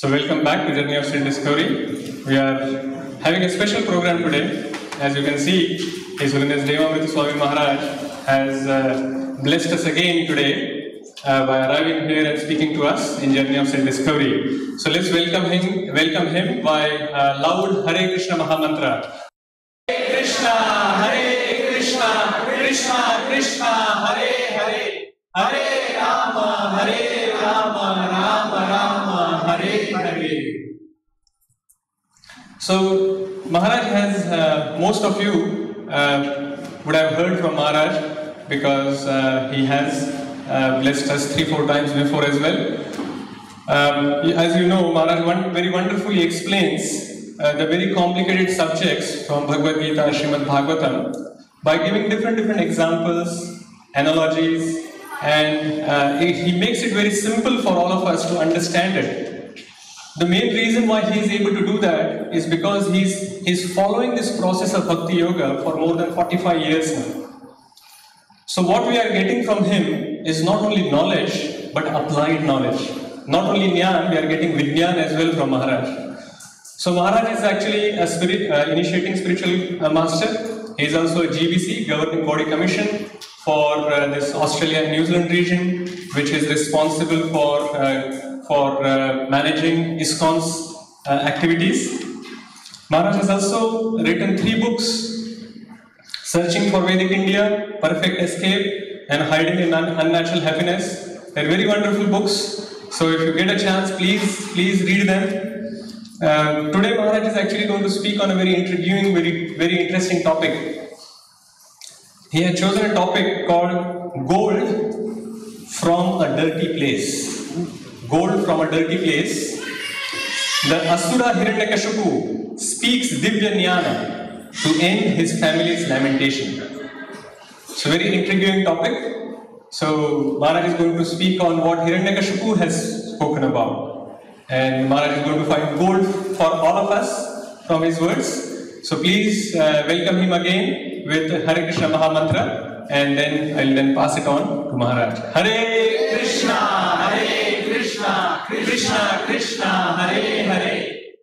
So welcome back to Journey of Self Discovery. We are having a special program today. As you can see, His Holiness Devamrita Swami Maharaj has blessed us again today by arriving here and speaking to us in Journey of Self Discovery. So let's welcome him by loud Hare Krishna Mahamantra. Hare Krishna, Hare Krishna, Krishna Krishna, Hare Hare, Hare Rama, Hare Rama, Rama Rama, Hare Hare. So Maharaj has, most of you would have heard from Maharaj because he has blessed us 3-4 times before as well. As you know, Maharaj very wonderfully explains the very complicated subjects from Bhagavad Gita, Srimad Bhagavatam by giving different examples, analogies, and he makes it very simple for all of us to understand it. The main reason why he is able to do that is because he's following this process of Bhakti Yoga for more than 45 years now. So what we are getting from him is not only knowledge, but applied knowledge. Not only Jnana, we are getting Vijnana as well from Maharaj. So Maharaj is actually a initiating spiritual master. He is also a GBC, Governing Body Commission, for this Australia and New Zealand region, which is responsible for managing ISKCON's activities. Maharaj has also written 3 books: Searching for Vedic India, Perfect Escape, and Hiding in Unnatural Happiness. They're very wonderful books. So if you get a chance, please read them. Today Maharaj is actually going to speak on a very intriguing, very interesting topic. He had chosen a topic called Gold from a Dirty Place. Gold from a dirty place. The Asura Hiranyakashipu speaks Divya Jnana to end his family's lamentation. It's a very intriguing topic. So Maharaj is going to speak on what Hiranyakashipu has spoken about. And Maharaj is going to find gold for all of us from his words. So please welcome him again with Hare Krishna Mahamantra, and then I'll pass it on to Maharaj. Hare Krishna, Hare Krishna, Krishna Krishna, Hare Hare,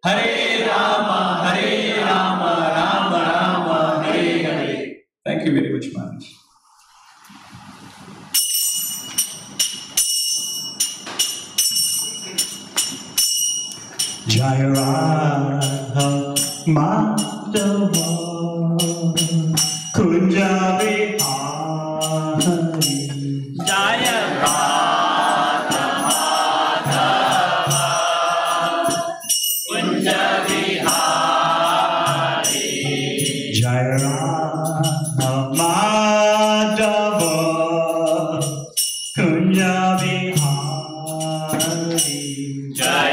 Hare Rama, Hare Rama, Rama Rama, Hare Hare. Thank you very much, Maharaj. Jai Radha Madhava Kunja Vihari. Jai Radha Madhava Kunja Vihari. Jai Radha Madhava Kunja Vihari. Jai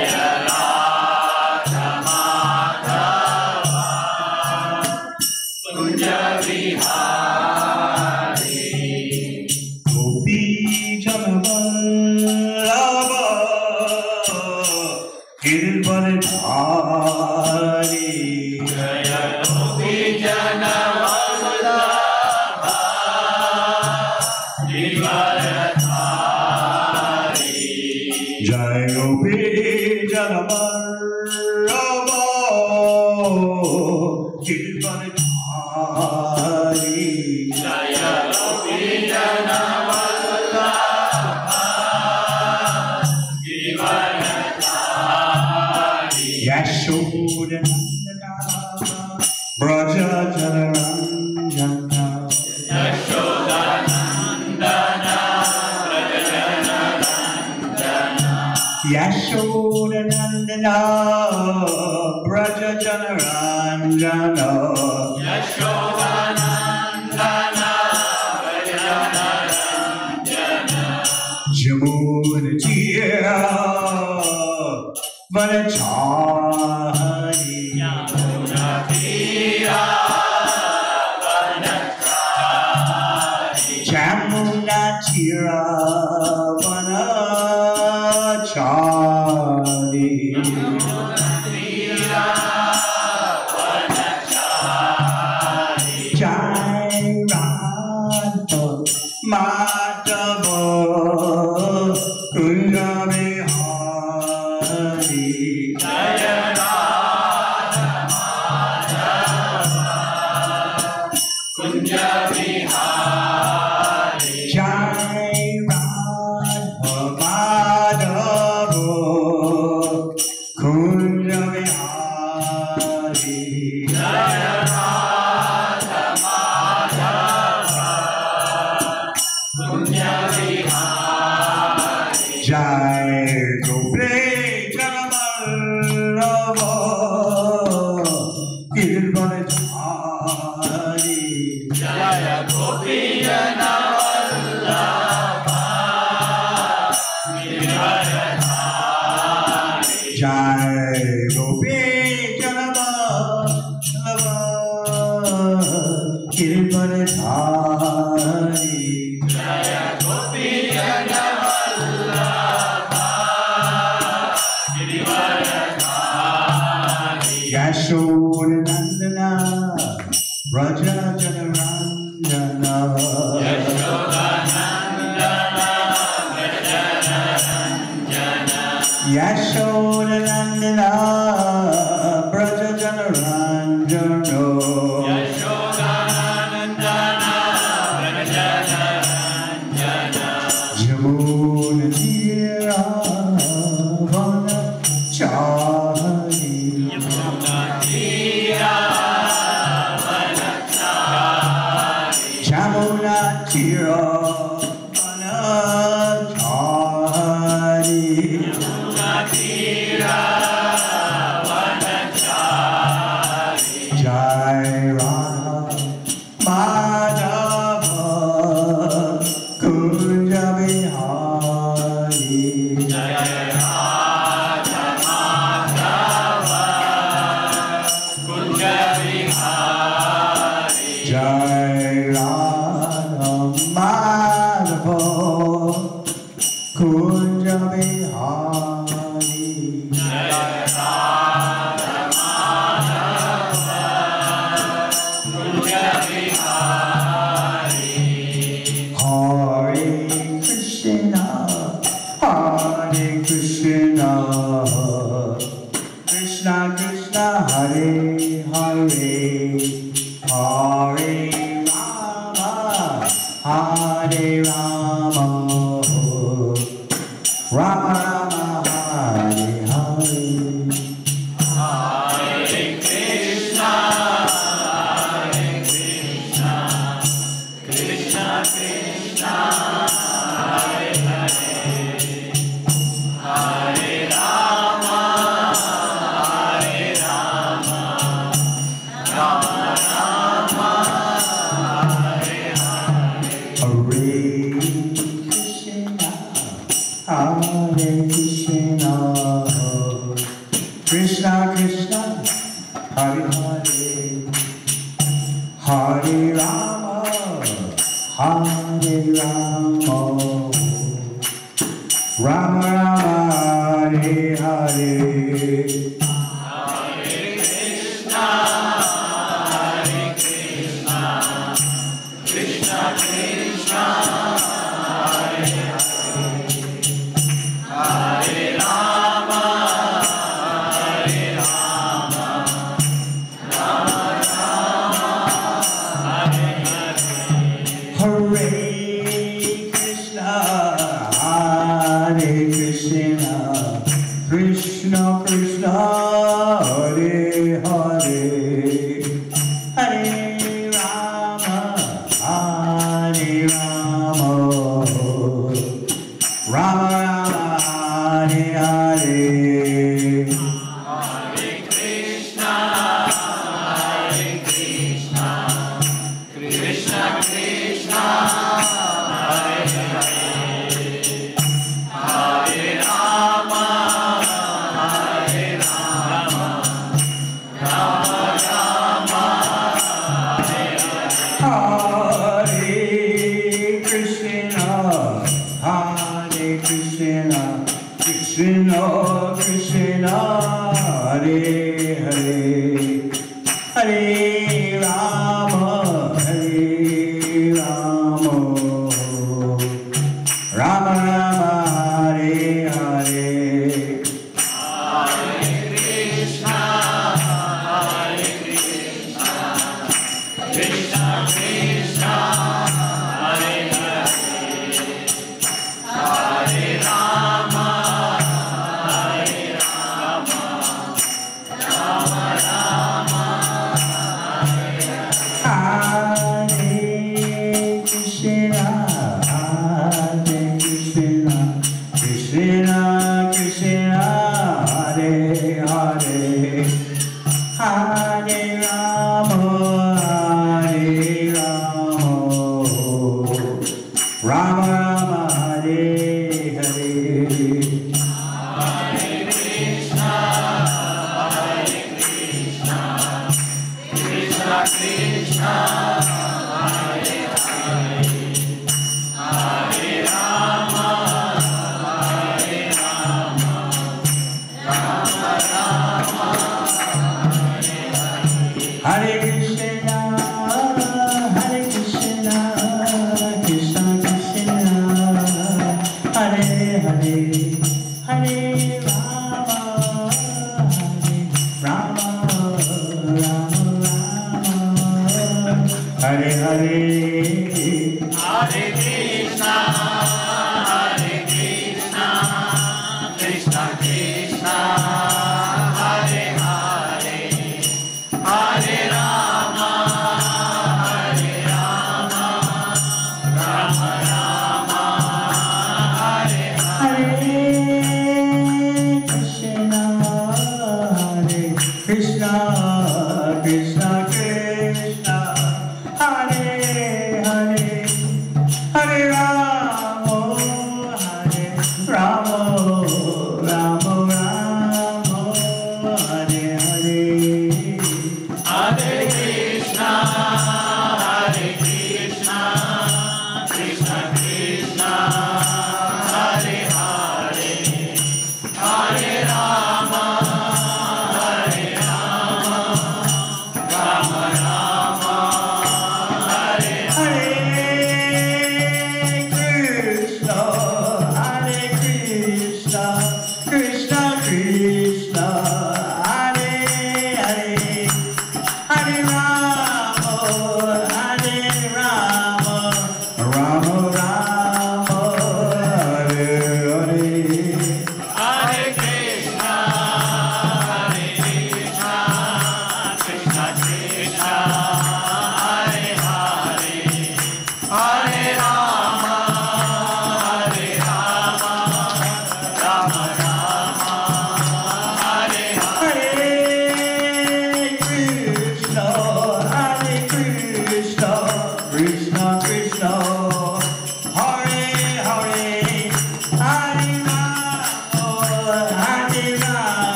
Yashodanandana Braja Janaranjana. Yashodanandana Braja Janaranjana. Jamunatiya Vanachari. Jamunatiya Vanachari. Jamunatiya Vanachari. Jai Radha Madhava Kunja Vihari. Gopi Janava Kirpanadhari Jaya Gopi Janavallabha Girivaradhari Yashodanandana Raja Janaranjana Yashodanandana Braja Janaranjana Jamuna Tira Vana Chari Jamuna Tira Vana Chari Jai Radha Madhava Kunja Bihari Jai Radha Madhava Kunja Bihari Hare Krishna Krishna Krishna Hare Hare Hare Rama Rama Rama Hare Hare Krishna Krishna Hare Hare Hare Rama Hare Rama Rama Rama Hare Hare Krishna Krishna Hare Hare Hare Rama Rama Rama Hare Hare Krishna Krishna Hare Hare Hare Rama Rama Rama Hare Hare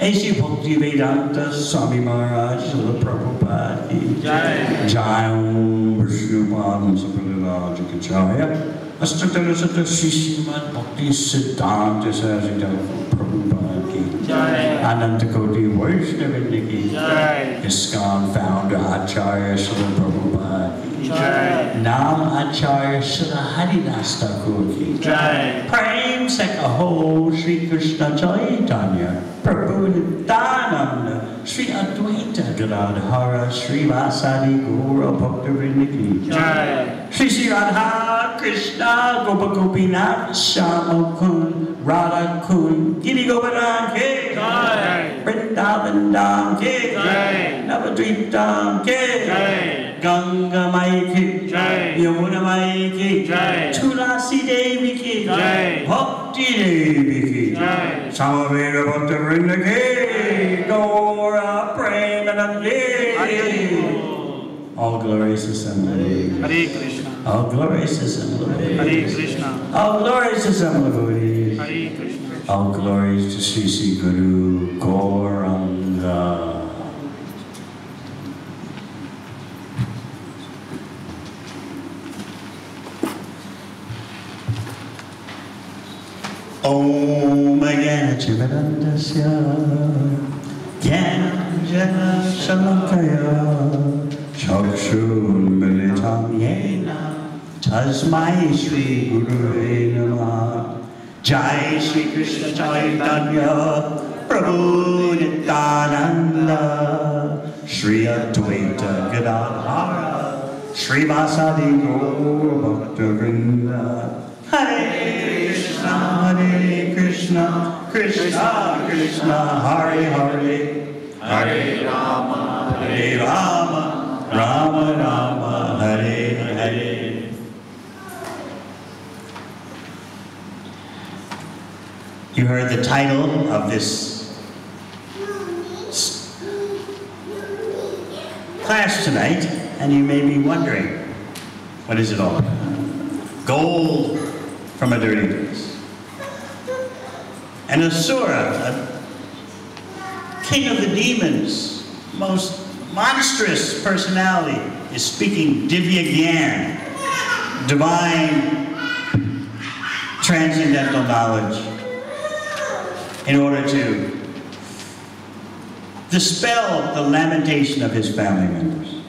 ऐसी भक्ति वेदांत स्वामी महाराज प्रभुपाद की जय। जय ओम विष्णुपाद संप्रदाय की जय। अष्टोत्तर शत श्री श्रीमद् भक्ति सिद्धांत सरस्वती प्रभुपाद की जय। अनंत कोटि वैष्णववृंद की जय। ISKCON founder आचार्य श्री प्रभुपाद की जय। नाम आचार्य श्री हरिदास ठाकुर की जय। प्रेम से कहो श्री कृष्ण चैतन्य प्रभु नित्यानंद श्री अद्वैत गदाधर श्रीवासादि गौर भक्तवृंद की जय। श्री श्री राधा कृष्ण गोप गोपीनाथ श्याम मुकुंद राधा कुंद गिरि गोवर्धन के जय। वृंदावन धाम के जय। नवद्वीप धाम के जय। गंगा माई की जय। यमुना माई की जय। तुलसी देवी की जय। भक्ति देवी की जय। समवेत भक्तवृंद के गौर प्रेमानंदे। All glorious assembly. Hare Krishna. All glorious assembly. Hare Krishna. All glorious assembly. Hare Krishna. All glories to Sri Sri Guru Gauranga. Om Gyanachivadandasya Gyananjana Shalakaya Chakshurmilitam Yena Tasmai Shri Gurave Namah. Jai Shri Krishna Chaitanya Prabhu Nityananda Shri Advaita Gadadhara Shri Vasadi Gaur Bhaktavrinda. Hare Krishna, Hare Krishna, Krishna Krishna, Hare Hare, Hare Rama, Hare Rama, Rama Rama, Hare Hare. You heard the title of this class tonight, and you may be wondering, what is it all about? Gold from a dirty place. An Asura, a king of the demons, most monstrous personality, is speaking Divya Gyan, divine transcendental knowledge, in order to dispel the lamentation of his family members.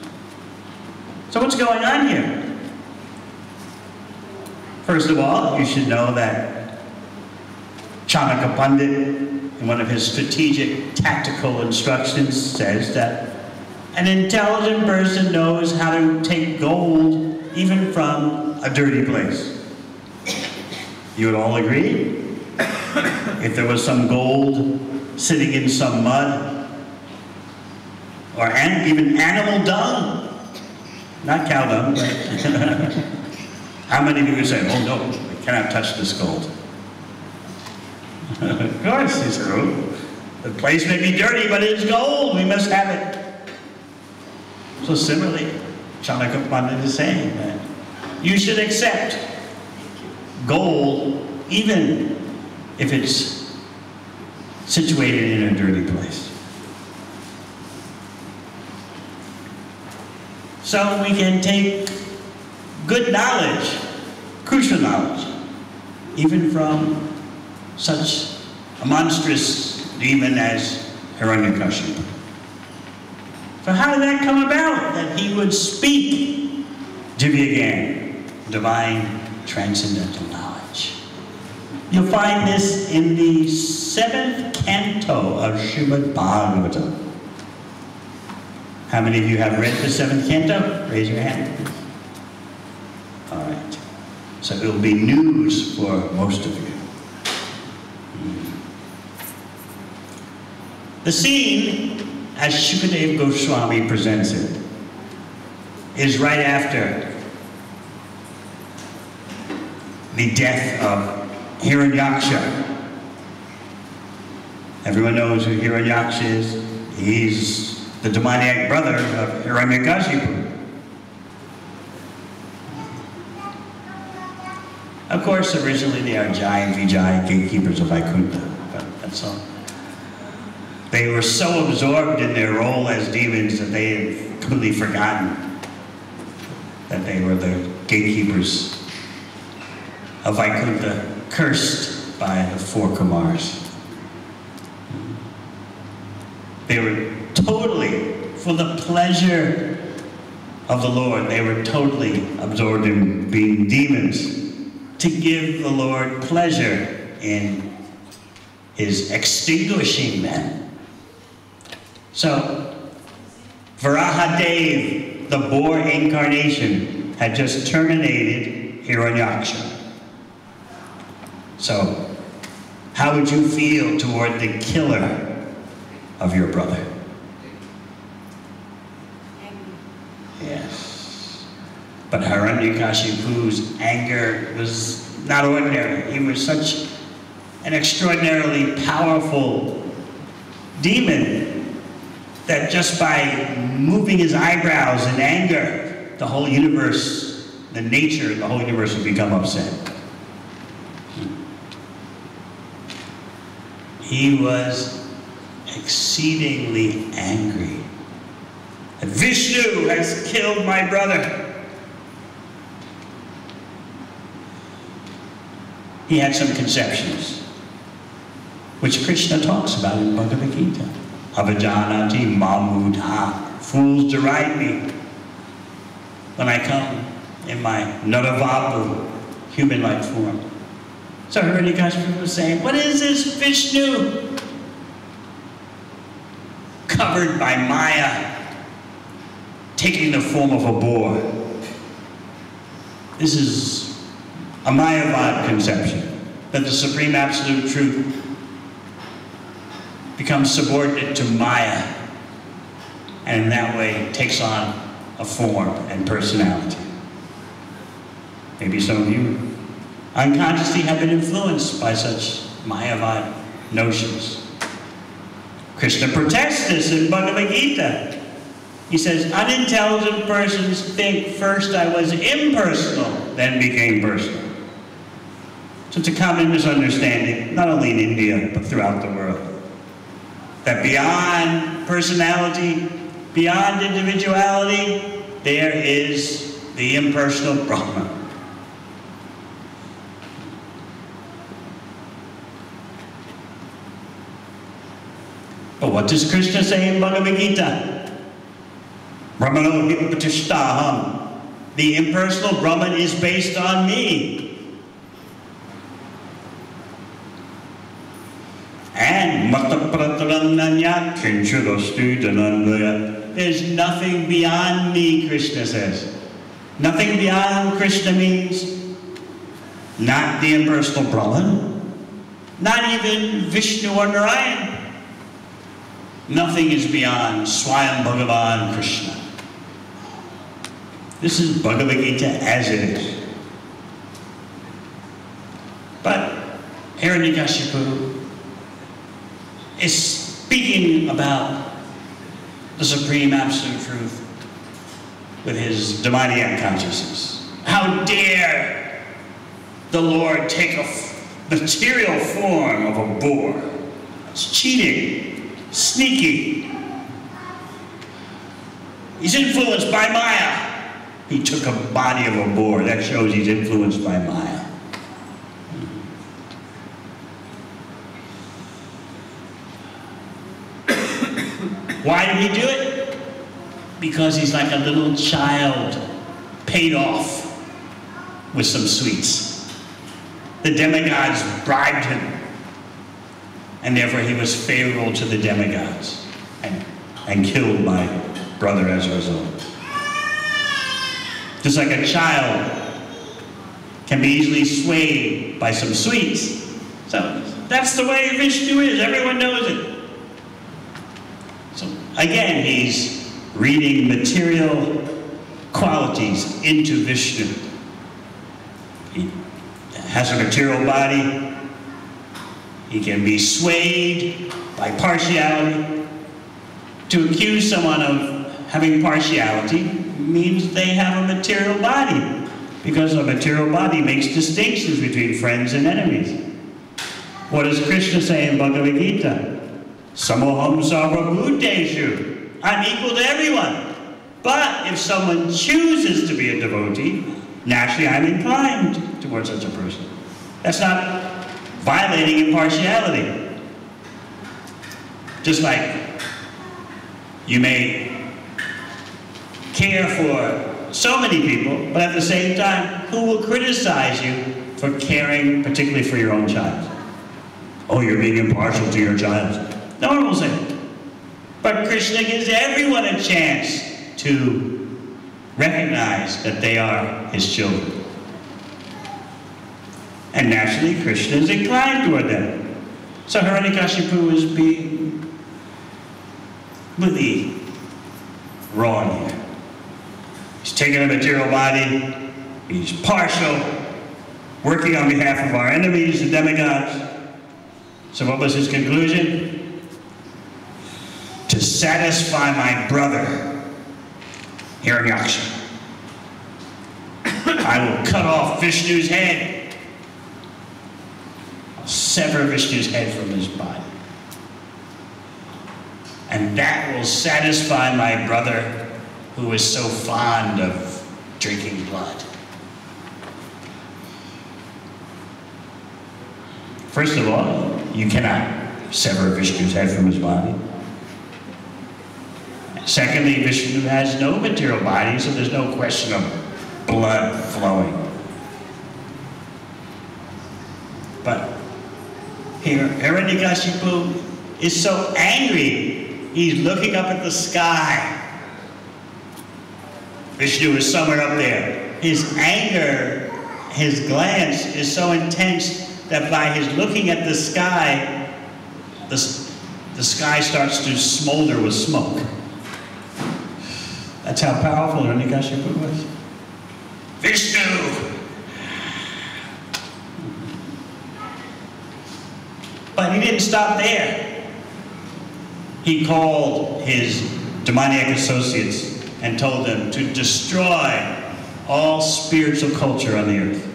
So what's going on here? First of all, you should know that Chanakya Pandit, in one of his strategic tactical instructions, says that an intelligent person knows how to take gold even from a dirty place. You would all agree? If there was some gold sitting in some mud, or even animal dung, not cow dung, but how many of you would say, oh no, we cannot touch this gold? Of course, he said, oh, the place may be dirty, but it's gold, we must have it. So similarly, Chanakya Pandit is saying that you should accept gold even if it's situated in a dirty place. So we can take good knowledge, crucial knowledge, even from such a monstrous demon as Hiranyakashipu. So how did that come about, that he would speak Divya Gyan, divine transcendental knowledge? You'll find this in the 7th canto of Srimad Bhagavatam. How many of you have read the 7th canto? Raise your hand. All right. So it will be news for most of you. The scene, as Shukadeva Goswami presents it, is right after the death of Hiranyaksha. Everyone knows who Hiranyaksha is. He's the demoniac brother of Hiranyakashipu. Of course, originally they are Jai and Vijay, gatekeepers of Vaikuntha, but that's all. They were so absorbed in their role as demons that they had completely forgotten that they were the gatekeepers of Vaikuntha, cursed by the 4 Kumars. They were totally, for the pleasure of the Lord, they were totally absorbed in being demons to give the Lord pleasure in his extinguishing them. So, Varahadev, the boar incarnation, had just terminated Hiranyaksha. So, how would you feel toward the killer of your brother? Yes. But Hiranyakashipu's anger was not ordinary. He was such an extraordinarily powerful demon that just by moving his eyebrows in anger, the whole universe, the nature of the whole universe would become upset. He was exceedingly angry. Vishnu has killed my brother. He had some conceptions, which Krishna talks about in Bhagavad Gita. Avajanati mamudha, fools deride me when I come in my Naravapu, human-like form. So Hiranyakashipu was saying, what is this Vishnu? Covered by Maya, taking the form of a boar. This is a Mayavad conception, that the Supreme Absolute Truth becomes subordinate to Maya, and in that way takes on a form and personality. Maybe some of you unconsciously have been influenced by such Mayavad notions. Krishna protests this in Bhagavad Gita. He says, unintelligent persons think first I was impersonal, then became personal. So it's a common misunderstanding, not only in India, but throughout the world, that beyond personality, beyond individuality, there is the impersonal Brahman. But what does Krishna say in Bhagavad Gita? Brahmano hippatishtaham. The impersonal Brahman is based on me. And matapratarannanya kinchadastu danandaya. There's nothing beyond me, Krishna says. Nothing beyond Krishna means not the impersonal Brahman, not even Vishnu or Narayan. Nothing is beyond Swayam Bhagavan Krishna. This is Bhagavad Gita as it is. But Hiranyakashipu is speaking about the supreme absolute truth with his demoniac consciousness. How dare the Lord take a material form of a boar? It's cheating. Sneaky. He's influenced by Maya. He took a body of a boar. That shows he's influenced by Maya. Why did he do it? Because he's like a little child paid off with some sweets. The demigods bribed him. And therefore he was favorable to the demigods and killed my brother as a result. Just like a child can be easily swayed by some sweets. So that's the way Vishnu is. Everyone knows it. So again, he's reading material qualities into Vishnu. He has a material body. He can be swayed by partiality. To accuse someone of having partiality means they have a material body, because a material body makes distinctions between friends and enemies. What does Krishna say in Bhagavad Gita? Samoham sarvabhuteshu. I'm equal to everyone. But if someone chooses to be a devotee, naturally I'm inclined towards such a person. That's not violating impartiality. Just like you may care for so many people, but at the same time, who will criticize you for caring particularly for your own child? Oh, you're being impartial to your child. No one will say it. But Krishna gives everyone a chance to recognize that they are his children. And naturally, Krishna is inclined toward them. So Hiranyakashipu is being really wrong here. He's taking a material body, he's partial, working on behalf of our enemies, the demigods. So what was his conclusion? To satisfy my brother, Hiranyaksha, I will cut off Vishnu's head. Sever Vishnu's head from his body. And that will satisfy my brother who is so fond of drinking blood. First of all, you cannot sever Vishnu's head from his body. Secondly, Vishnu has no material body, so there's no question of blood flowing. But here, Hiranyakashipu is so angry, he's looking up at the sky. Vishnu is somewhere up there. His anger, his glance is so intense that by his looking at the sky, the sky starts to smolder with smoke. That's how powerful Hiranyakashipu was. Vishnu! But he didn't stop there. He called his demoniac associates and told them to destroy all spiritual culture on the earth.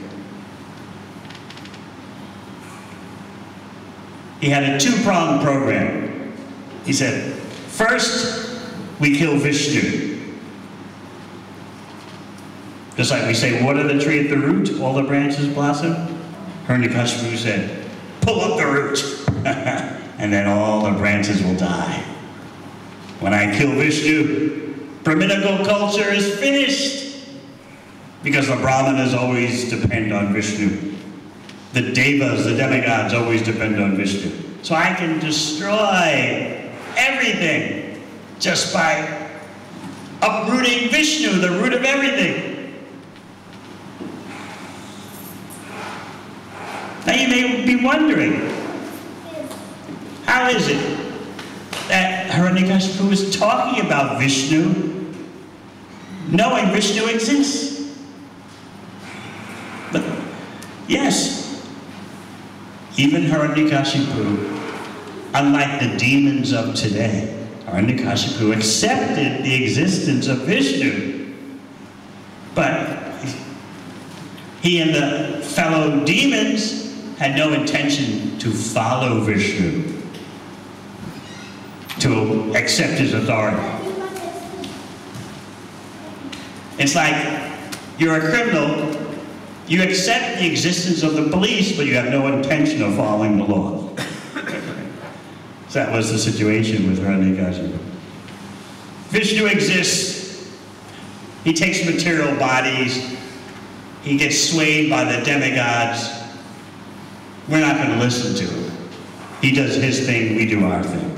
He had a two-pronged program. He said, first, we kill Vishnu. Just like we say, water the tree at the root, all the branches blossom. Hiranyakashipu said, pull up the root, and then all the branches will die. When I kill Vishnu, Brahminical culture is finished, because the Brahmanas always depend on Vishnu. The Devas, the demigods, always depend on Vishnu. So I can destroy everything just by uprooting Vishnu, the root of everything. Now you may be wondering, how is it that Hiranyakashipu is talking about Vishnu, knowing Vishnu exists? But yes, even Hiranyakashipu, unlike the demons of today, Hiranyakashipu accepted the existence of Vishnu. But he and the fellow demons had no intention to follow Vishnu, to accept his authority. It's like you're a criminal, you accept the existence of the police, but you have no intention of following the law. So that was the situation with Hiranyakashipu. Vishnu exists. He takes material bodies. He gets swayed by the demigods. We're not going to listen to him. He does his thing, we do our thing.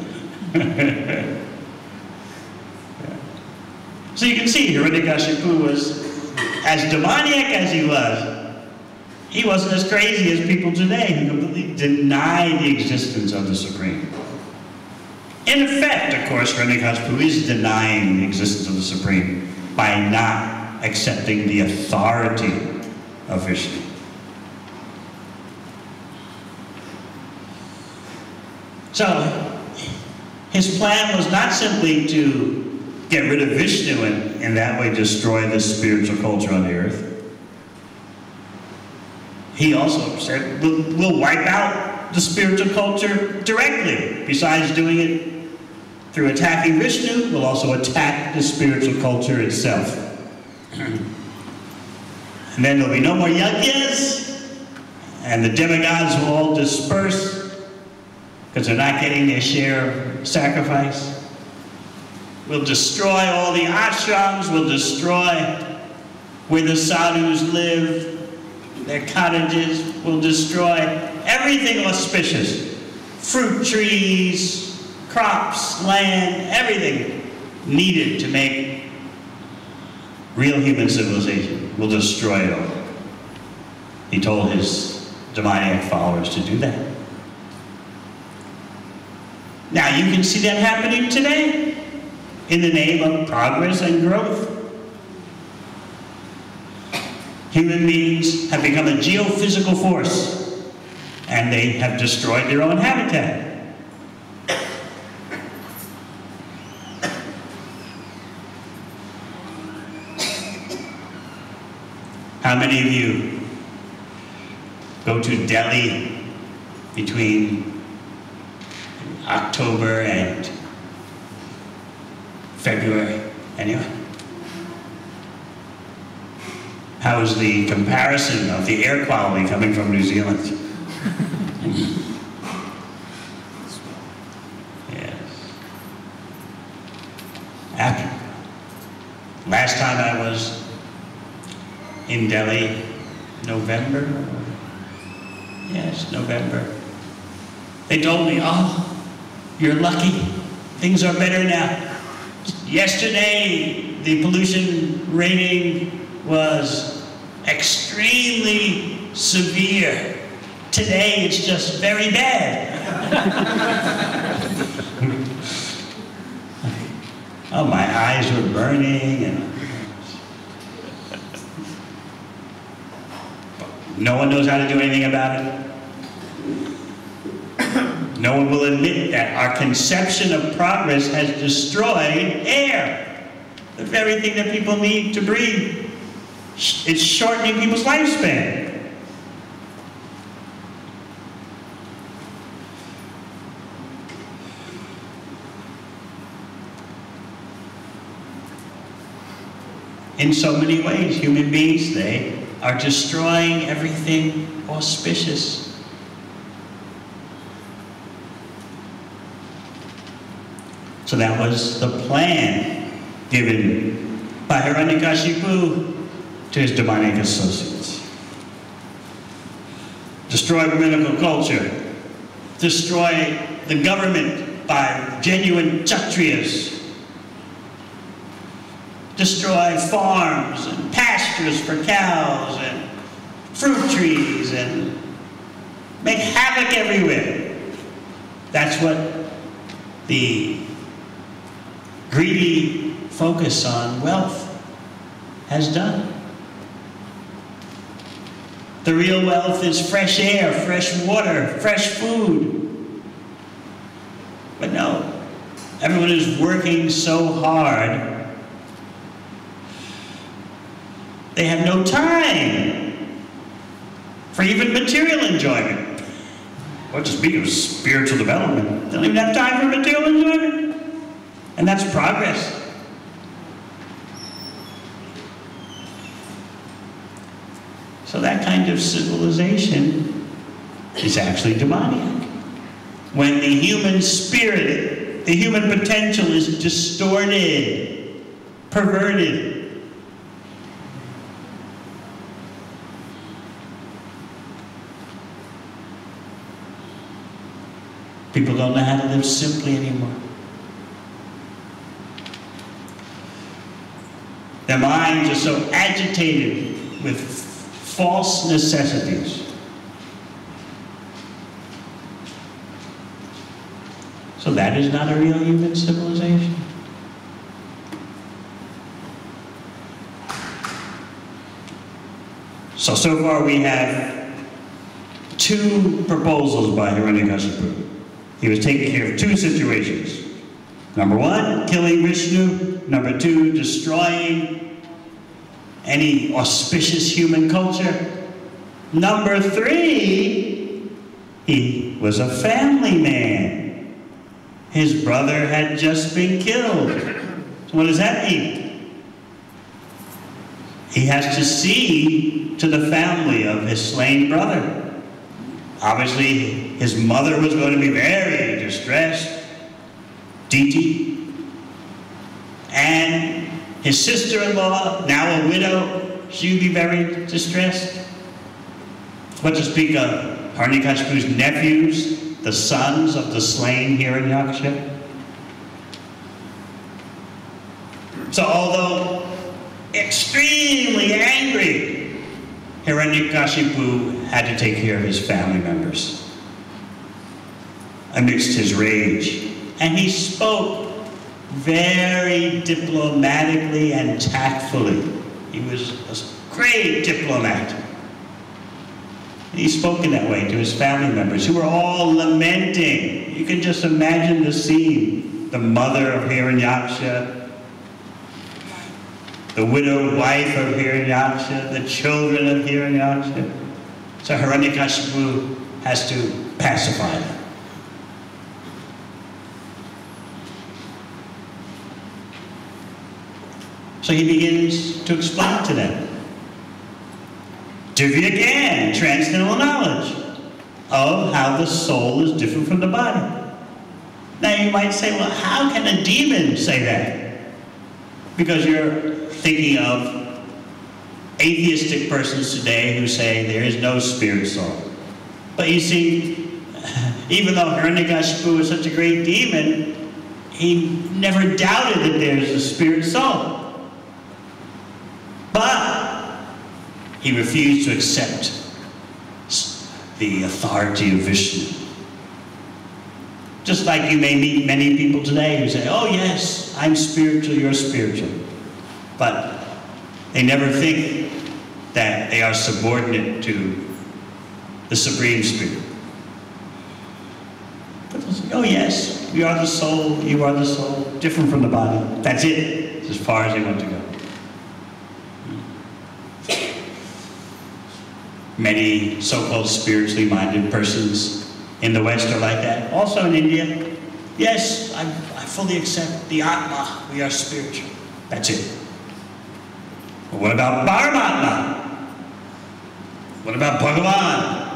So you can see Hiranyakashipu was, as demoniac as he wasn't as crazy as people today who completely deny the existence of the Supreme. In effect, of course, Hiranyakashipu is denying the existence of the Supreme by not accepting the authority of Vishnu. So, his plan was not simply to get rid of Vishnu and in that way destroy the spiritual culture on the earth. He also said, we'll wipe out the spiritual culture directly. Besides doing it through attacking Vishnu, we'll also attack the spiritual culture itself. And then there'll be no more yajnas, and the demigods will all disperse because they're not getting their share of sacrifice. We'll destroy all the ashrams, we'll destroy where the sadhus live, their cottages, we'll destroy everything auspicious. Fruit trees, crops, land, everything needed to make real human civilization. We'll destroy it all. He told his demoniac followers to do that. Now you can see that happening today in the name of progress and growth. Human beings have become a geophysical force and they have destroyed their own habitat. How many of you go to Delhi between October and February? Anyway? How is the comparison of the air quality coming from New Zealand? Yes. Last time I was in Delhi, November? Yes, November. They told me, oh, you're lucky. Things are better now. Yesterday, the pollution rating was extremely severe. Today, it's just very bad. Oh, my eyes were burning, and no one knows how to do anything about it. No one will admit that our conception of progress has destroyed air, the very thing that people need to breathe. It's shortening people's lifespan. In so many ways, human beings today are destroying everything auspicious. So that was the plan given by Hiranyakashipu to his demonic associates. Destroy rabbinical culture. Destroy the government by genuine Kshatriyas. Destroy farms and pastures for cows and fruit trees and make havoc everywhere. That's what the greedy focus on wealth has done. The real wealth is fresh air, fresh water, fresh food. But no, everyone is working so hard, they have no time for even material enjoyment. What to speak of spiritual development? They don't even have time for material enjoyment. And that's progress. So that kind of civilization is actually demoniac. When the human spirit, the human potential is distorted, perverted. People don't know how to live simply anymore. Their minds are so agitated with false necessities. So that is not a real human civilization. So far we have two proposals by Hiranyakashipu. He was taking care of two situations. Number one, killing Vishnu. Number two, destroying any auspicious human culture. Number three, he was a family man. His brother had just been killed. So what does that mean? He has to see to the family of his slain brother. Obviously, his mother was going to be very distressed, Diti, and his sister-in-law, now a widow, she would be very distressed. What to speak of Hiranyakashipu's nephews, the sons of the slain Hiranyaksha. So although extremely angry, Hiranyakashipu had to take care of his family members amidst his rage. And he spoke very diplomatically and tactfully. He was a great diplomat. And he spoke in that way to his family members, who were all lamenting. You can just imagine the scene. The mother of Hiranyaksha, the widowed wife of Hiranyaksha, the children of Hiranyaksha. So Hiranyakashipu has to pacify them. So he begins to explain to them Divya Gyan, transcendental knowledge of how the soul is different from the body. Now you might say, well, how can a demon say that? Because you're thinking of atheistic persons today who say there is no spirit soul. But you see, even though Hiranyakashipu was such a great demon, he never doubted that there's a spirit soul. But he refused to accept the authority of Vishnu. Just like you may meet many people today who say, oh yes, I'm spiritual, you're spiritual. But they never think that they are subordinate to the Supreme Spirit. But they'll say, oh yes, we are the soul, you are the soul, different from the body. That's it. It's as far as they want to go. Many so-called spiritually minded persons in the West are like that. Also in India, yes, I fully accept the Atma, we are spiritual. That's it. But what about Paramatma? What about Bhagavan?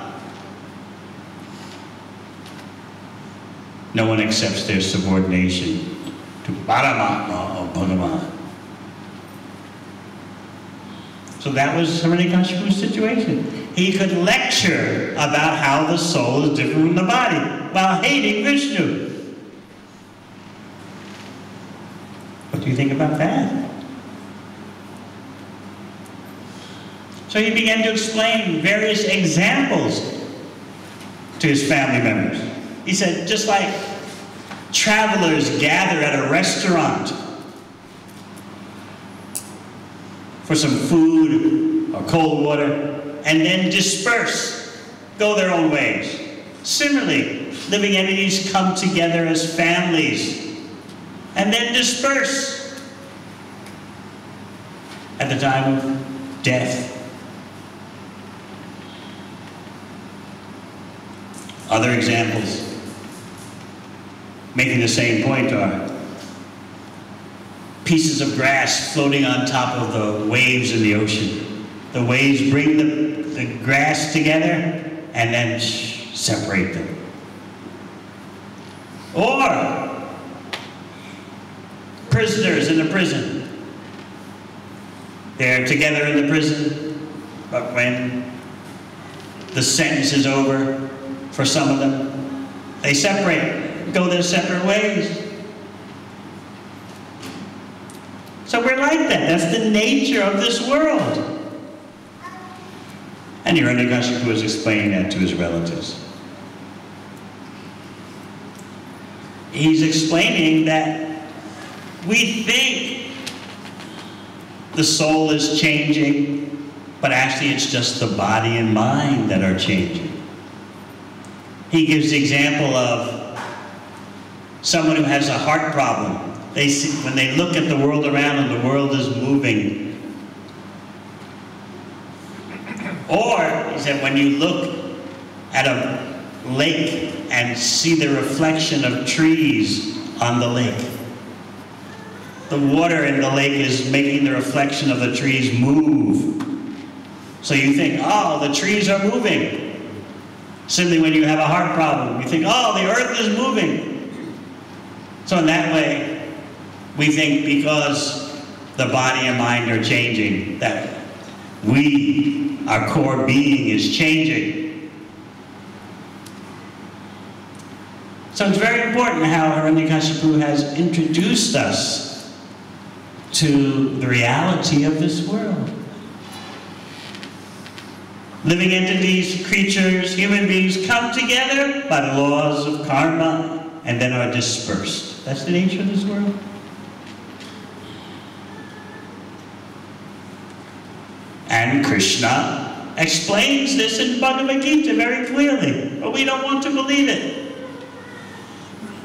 No one accepts their subordination to Paramatma or Bhagavan. So that was Hiranyakashipu's situation. He could lecture about how the soul is different from the body while hating Vishnu. What do you think about that? So he began to explain various examples to his family members. He said, just like travelers gather at a restaurant for some food or cold water, and then disperse, go their own ways. Similarly, living entities come together as families, and then disperse at the time of death. Other examples, making the same point, are pieces of grass floating on top of the waves in the ocean. The waves bring the grass together and then separate them. Or prisoners in a prison. They're together in the prison, but when the sentence is over for some of them, they separate, go their separate ways. So we're like that. That's the nature of this world. And Hiranyakashipu was explaining that to his relatives. He's explaining that we think the soul is changing, but actually it's just the body and mind that are changing. He gives the example of someone who has a heart problem. They see, when they look at the world around them, the world is moving. Or, he said, when you look at a lake and see the reflection of trees on the lake, the water in the lake is making the reflection of the trees move. So you think, oh, the trees are moving. Similarly, when you have a heart problem, you think, oh, the earth is moving. So in that way, we think because the body and mind are changing, that our core being is changing. So it's very important how Hiranyakashipu has introduced us to the reality of this world. Living entities, creatures, human beings come together by the laws of karma and then are dispersed. That's the nature of this world. And Krishna explains this in Bhagavad Gita very clearly, but we don't want to believe it.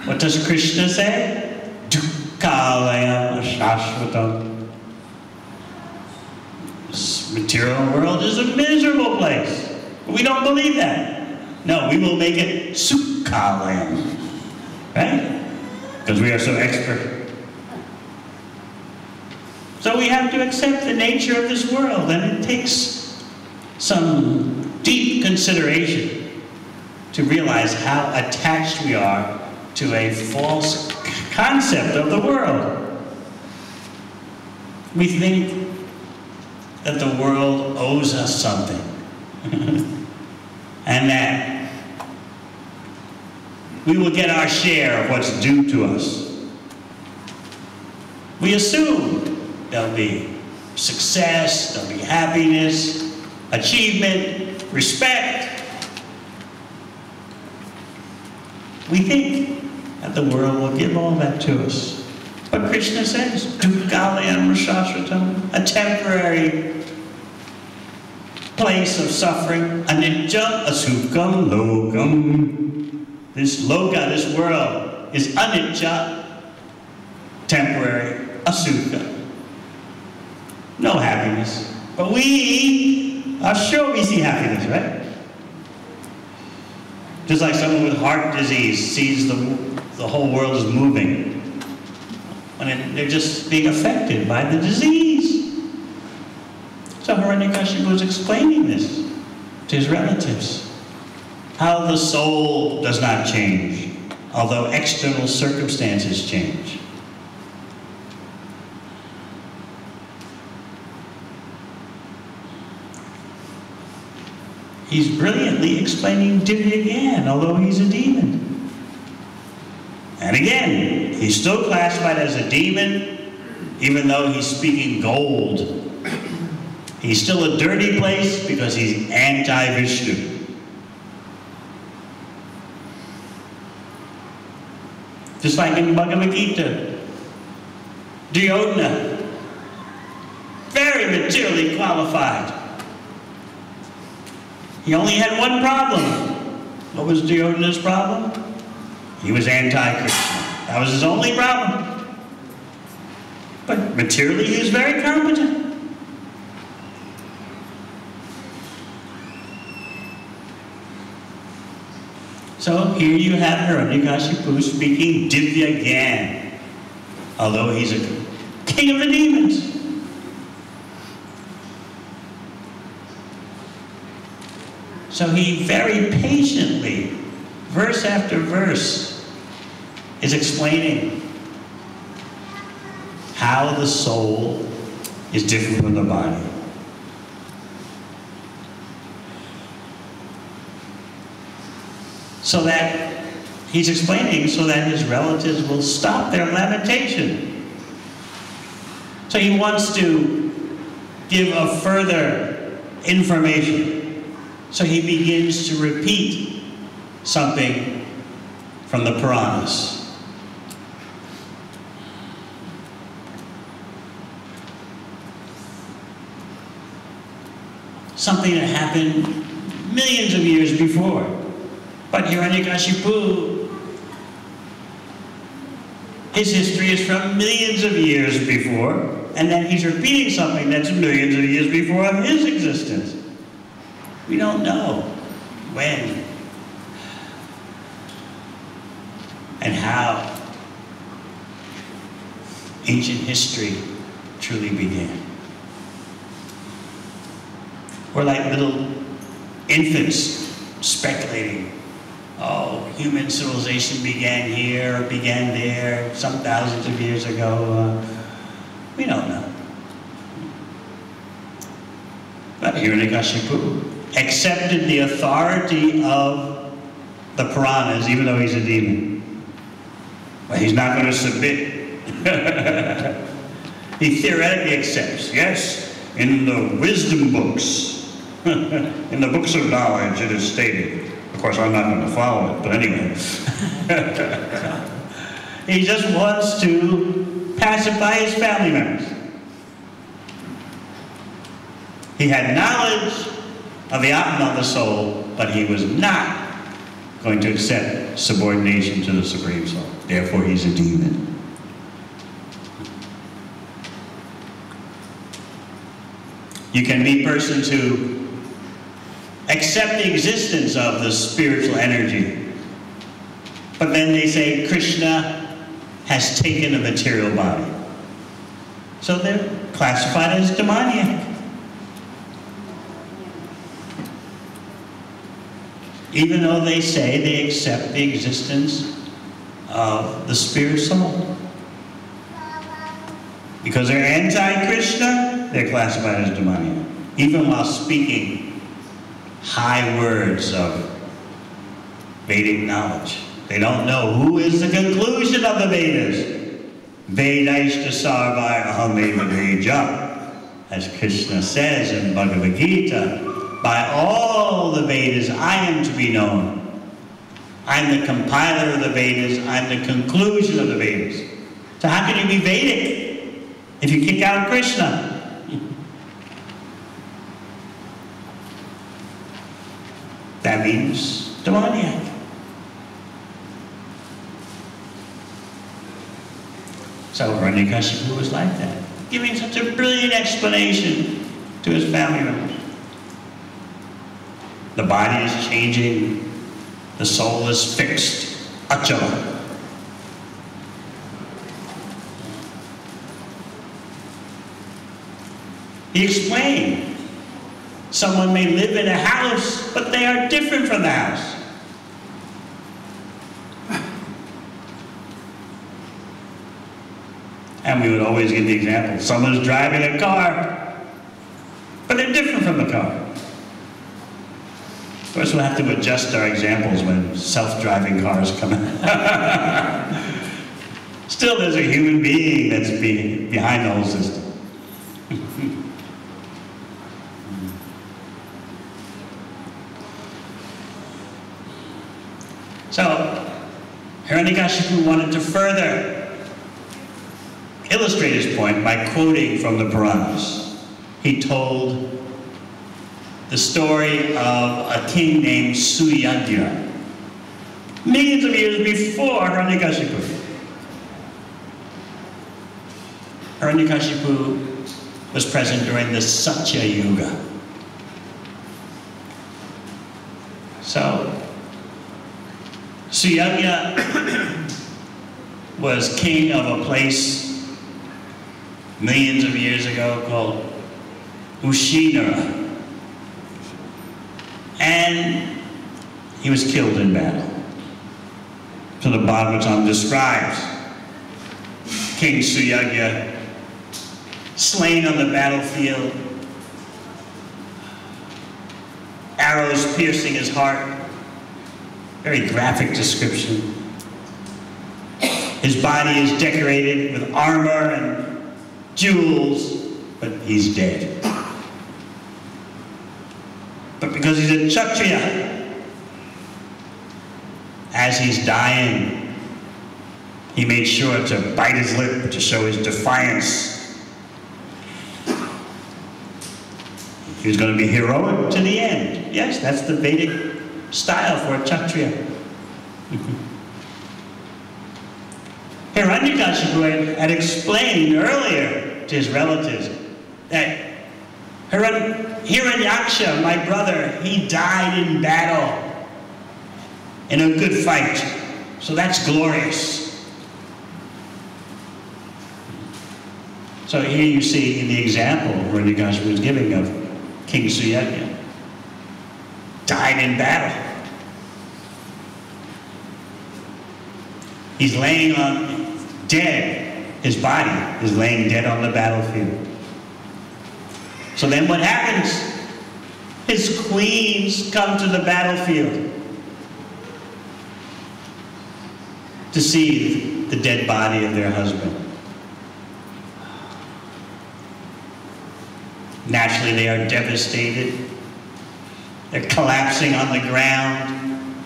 What does Krishna say? Dukkhalayam ashashvatam. This material world is a miserable place. But we don't believe that. No, we will make it Sukhalayam. Right? Because we are so expert. So we have to accept the nature of this world, and it takes some deep consideration to realize how attached we are to a false concept of the world. We think that the world owes us something, and that we will get our share of what's due to us. We assume there'll be success, there'll be happiness, achievement, respect. We think that the world will give all that to us. But Krishna says, Dukkhalayam Shashvatam, a temporary place of suffering, anicca asukam lokam. This loka, this world, is anicca, temporary, asukha. No happiness. But we are sure we see happiness, right? Just like someone with heart disease sees the whole world is moving. And they're just being affected by the disease. So Hiranyakashipu is explaining this to his relatives. How the soul does not change, although external circumstances change. He's brilliantly explaining Divya again, although he's a demon. And again, he's still classified as a demon, even though he's speaking gold. He's still a dirty place because he's anti-Vishnu. Just like in Bhagavad Gita, Duryodhana, very materially qualified. He only had one problem. What was Duryodhana's problem? He was anti-Krishna. That was his only problem. But materially, he was very competent. So here you have Hiranyakashipu speaking Divya Gyan, although he's a king of the demons. So he very patiently, verse after verse, is explaining how the soul is different from the body. So that he's explaining so that his relatives will stop their lamentation. So he wants to give a further information. So he begins to repeat something from the Puranas. Something that happened millions of years before. But Hiranyakashipu, his history is from millions of years before, and then he's repeating something that's millions of years before of his existence. We don't know when and how ancient history truly began. We're like little infants speculating. Oh, human civilization began here, or began there, some thousands of years ago. We don't know. But Hiranyakashipu accepted the authority of the Puranas, even though he's a demon. But he's not going to submit. He theoretically accepts, yes, in the wisdom books, in the books of knowledge it is stated. Of course, I'm not going to follow it, but anyway. He just wants to pacify his family members. He had knowledge of the Atma of the soul, but he was not going to accept subordination to the Supreme Soul. Therefore, he's a demon. You can meet persons who accept the existence of the spiritual energy, but then they say Krishna has taken a material body. So they're classified as demoniac. Even though they say they accept the existence of the spirit soul. Because they're anti-Krishna, they're classified as demoniac. Even while speaking high words of Vedic knowledge. They don't know who is the conclusion of the Vedas. Vedaishta sarvai ahameva veja. As Krishna says in Bhagavad Gita, by all the Vedas I am to be known. I'm the compiler of the Vedas, I'm the conclusion of the Vedas. So how can you be Vedic if you kick out Krishna? That means demoniac. So Hiranyakashipu was like that, giving such a brilliant explanation to his family members. The body is changing, the soul is fixed, achala. He explained, someone may live in a house, but they are different from the house. And we would always give the example, someone's driving a car, but they're different from the car. Of course, we'll have to adjust our examples when self-driving cars come out. Still, there's a human being that's behind the whole system. So, Hiranyakashipu wanted to further illustrate his point by quoting from the Puranas. He told the story of a king named Suyagya, millions of years before Hiranyakashipu. Hiranyakashipu was present during the Satya Yuga. So, Suyagya was king of a place millions of years ago called Ushinara. And he was killed in battle. So the Bhagavatam describes King Suyagya slain on the battlefield, arrows piercing his heart. Very graphic description. His body is decorated with armor and jewels, but he's dead. But because he's a Kshatriya, as he's dying, he made sure to bite his lip to show his defiance. He was going to be heroic to the end. Yes, that's the Vedic style for a Kshatriya. Hiranyakashipu had explained earlier to his relatives that Hiranyaksha, my brother, he died in battle, in a good fight. So that's glorious. So here you see in the example Hiranyakashipu was giving of King Suyagya. Died in battle. He's laying on dead. His body is laying dead on the battlefield. So then what happens? His queens come to the battlefield to see the dead body of their husband. Naturally, they are devastated. They're collapsing on the ground.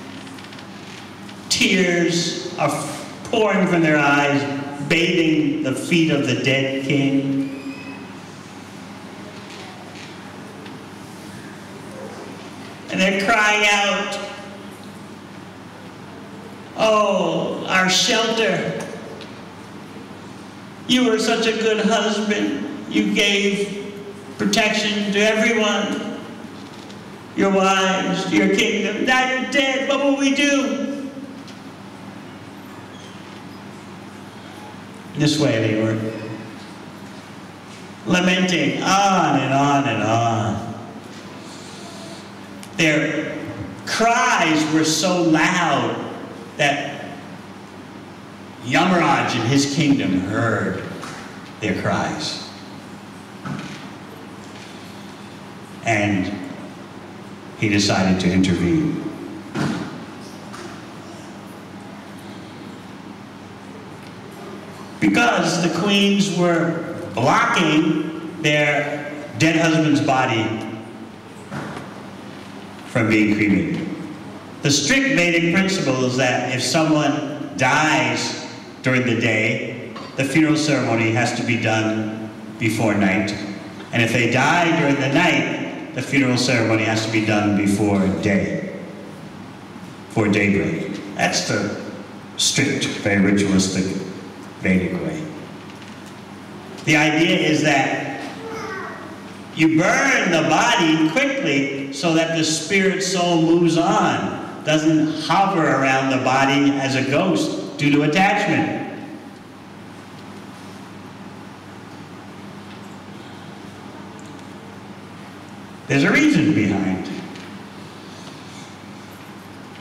Tears are pouring from their eyes, bathing the feet of the dead king. And they're crying out, "Oh, our shelter. You were such a good husband. You gave protection to everyone. Your wives, your kingdom. Now you're dead. What will we do?" This way they were lamenting on and on and on. Their cries were so loud that Yamaraj in his kingdom heard their cries. And he decided to intervene. Because the queens were blocking their dead husband's body from being cremated. The strict Vedic principle is that if someone dies during the day, the funeral ceremony has to be done before night. And if they die during the night, the funeral ceremony has to be done before daybreak. That's the strict, very ritualistic Vedic way. The idea is that you burn the body quickly so that the spirit soul moves on, doesn't hover around the body as a ghost due to attachment. There's a reason behind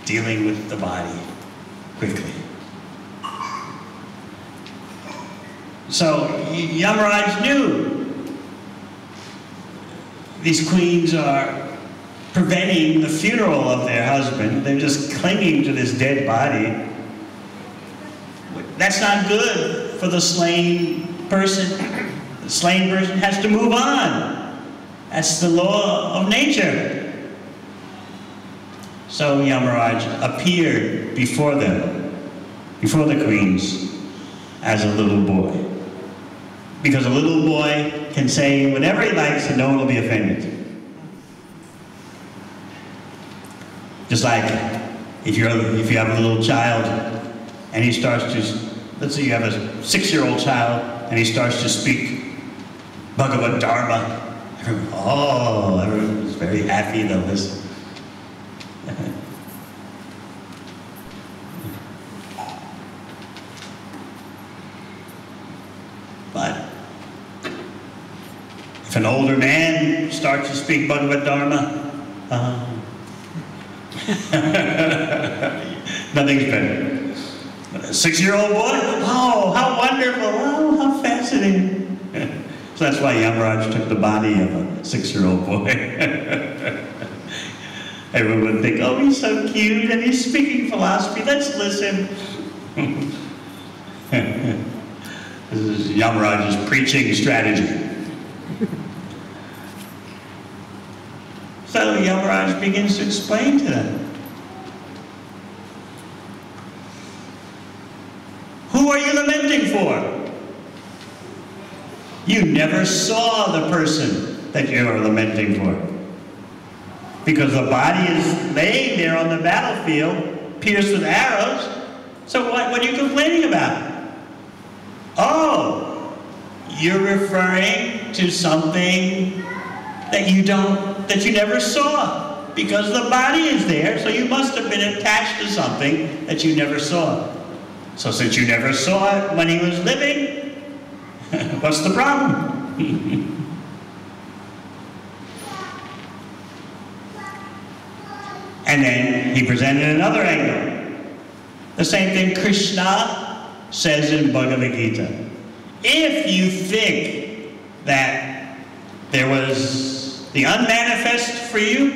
dealing with the body quickly. So Yamaraj knew these queens are preventing the funeral of their husband. They're just clinging to this dead body. That's not good for the slain person. The slain person has to move on. That's the law of nature. So Yamaraj appeared before them, before the queens, as a little boy. Because a little boy can say whatever he likes and no one will be offended. Just like if you have a little child and he starts to, let's say you have a 6-year-old child and he starts to speak Bhagavad Dharma. Everyone's very happy to listen. But if an older man starts to speak Bhagavad Dharma, nothing's better. But a 6-year-old boy, oh, how wonderful, oh, how fascinating. So that's why Yamaraj took the body of a 6-year-old boy. Everyone would think, oh, he's so cute and he's speaking philosophy, let's listen. This is Yamaraj's preaching strategy. So Yamaraj begins to explain to them. Who are you lamenting for? You never saw the person that you are lamenting for. Because the body is laying there on the battlefield, pierced with arrows. So what are you complaining about? Oh, you're referring to something that you never saw. Because the body is there, so you must have been attached to something that you never saw. So since you never saw it when he was living, what's the problem? And then he presented another angle. The same thing Krishna says in Bhagavad Gita. If you think that there was the unmanifest for you,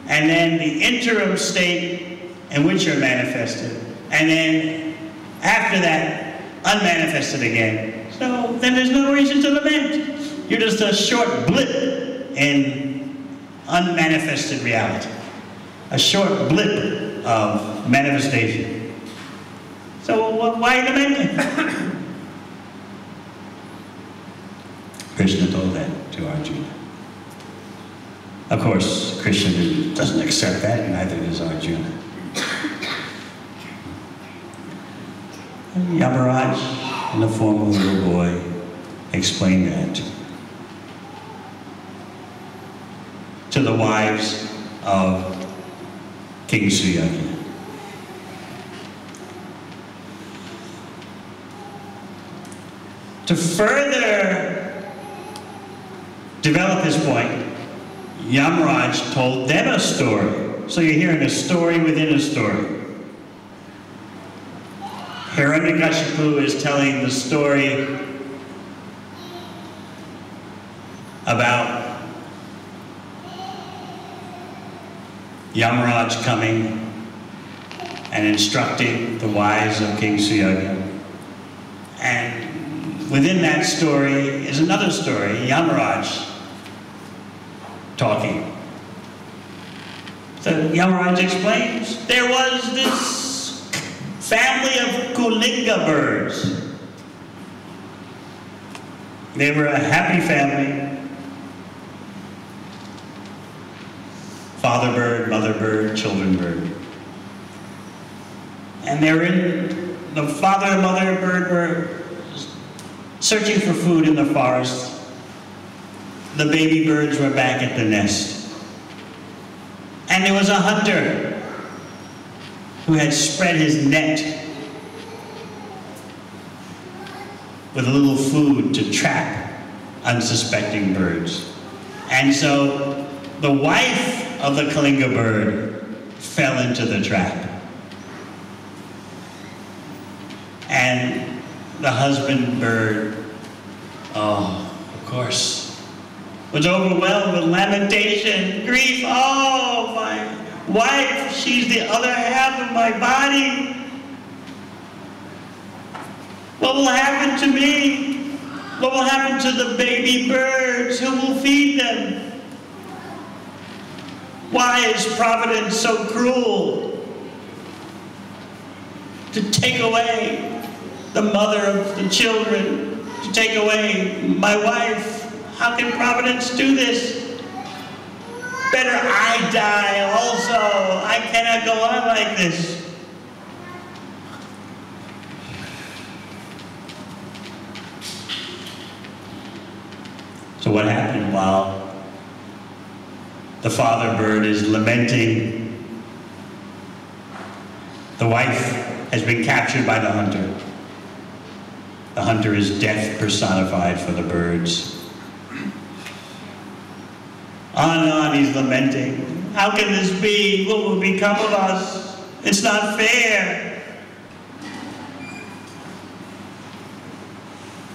and then the interim state in which you're manifested, and then after that, unmanifested again, so then there's no reason to lament. You're just a short blip in unmanifested reality. A short blip of manifestation. So why lamenting? Krishna told that to Arjuna. Of course, Krishna doesn't accept that, and neither does Arjuna. And Yamaraj, in the form of a little boy, explained that to the wives of King Suyagya. To further develop his point, Yamaraj told them a story. So you're hearing a story within a story. Hiranyakashipu is telling the story about Yamaraj coming and instructing the wives of King Suyagya. And within that story is another story, Yamaraj talking. So Yamaraj explains, there was this family of Kulinga birds. They were a happy family. Father bird, mother bird, children bird. And the father and mother bird were searching for food in the forest. The baby birds were back at the nest. And there was a hunter who had spread his net with a little food to trap unsuspecting birds. And so the wife of the Kalinga bird fell into the trap. And the husband bird, oh, of course, was overwhelmed with lamentation, grief. Oh, my wife, she's the other half of my body. What will happen to me? What will happen to the baby birds? Who will feed them? Why is Providence so cruel to take away the mother of the children, to take away my wife? How can Providence do this? Better I die also. I cannot go on like this. So what happened while the father bird is lamenting? The wife has been captured by the hunter. The hunter is death personified for the birds. On and on he's lamenting. How can this be? What will become of us? It's not fair.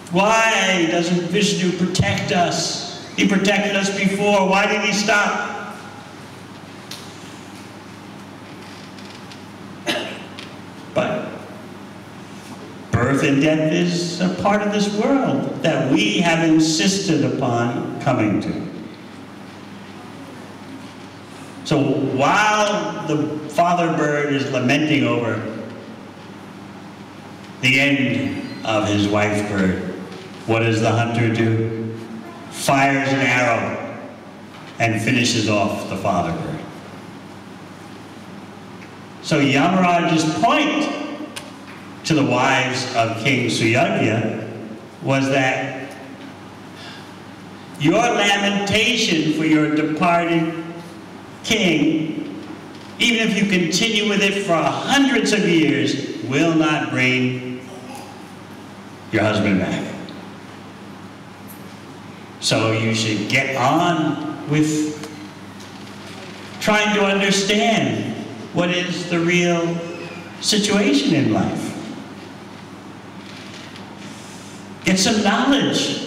Why doesn't Vishnu protect us? He protected us before. Why did he stop? But birth and death is a part of this world that we have insisted upon coming to. So while the father bird is lamenting over the end of his wife bird, what does the hunter do? Fires an arrow and finishes off the father bird. So Yamaraj's point to the wives of King Suyagya was that your lamentation for your departed king, even if you continue with it for hundreds of years, will not bring your husband back. So you should get on with trying to understand what is the real situation in life. Get some knowledge.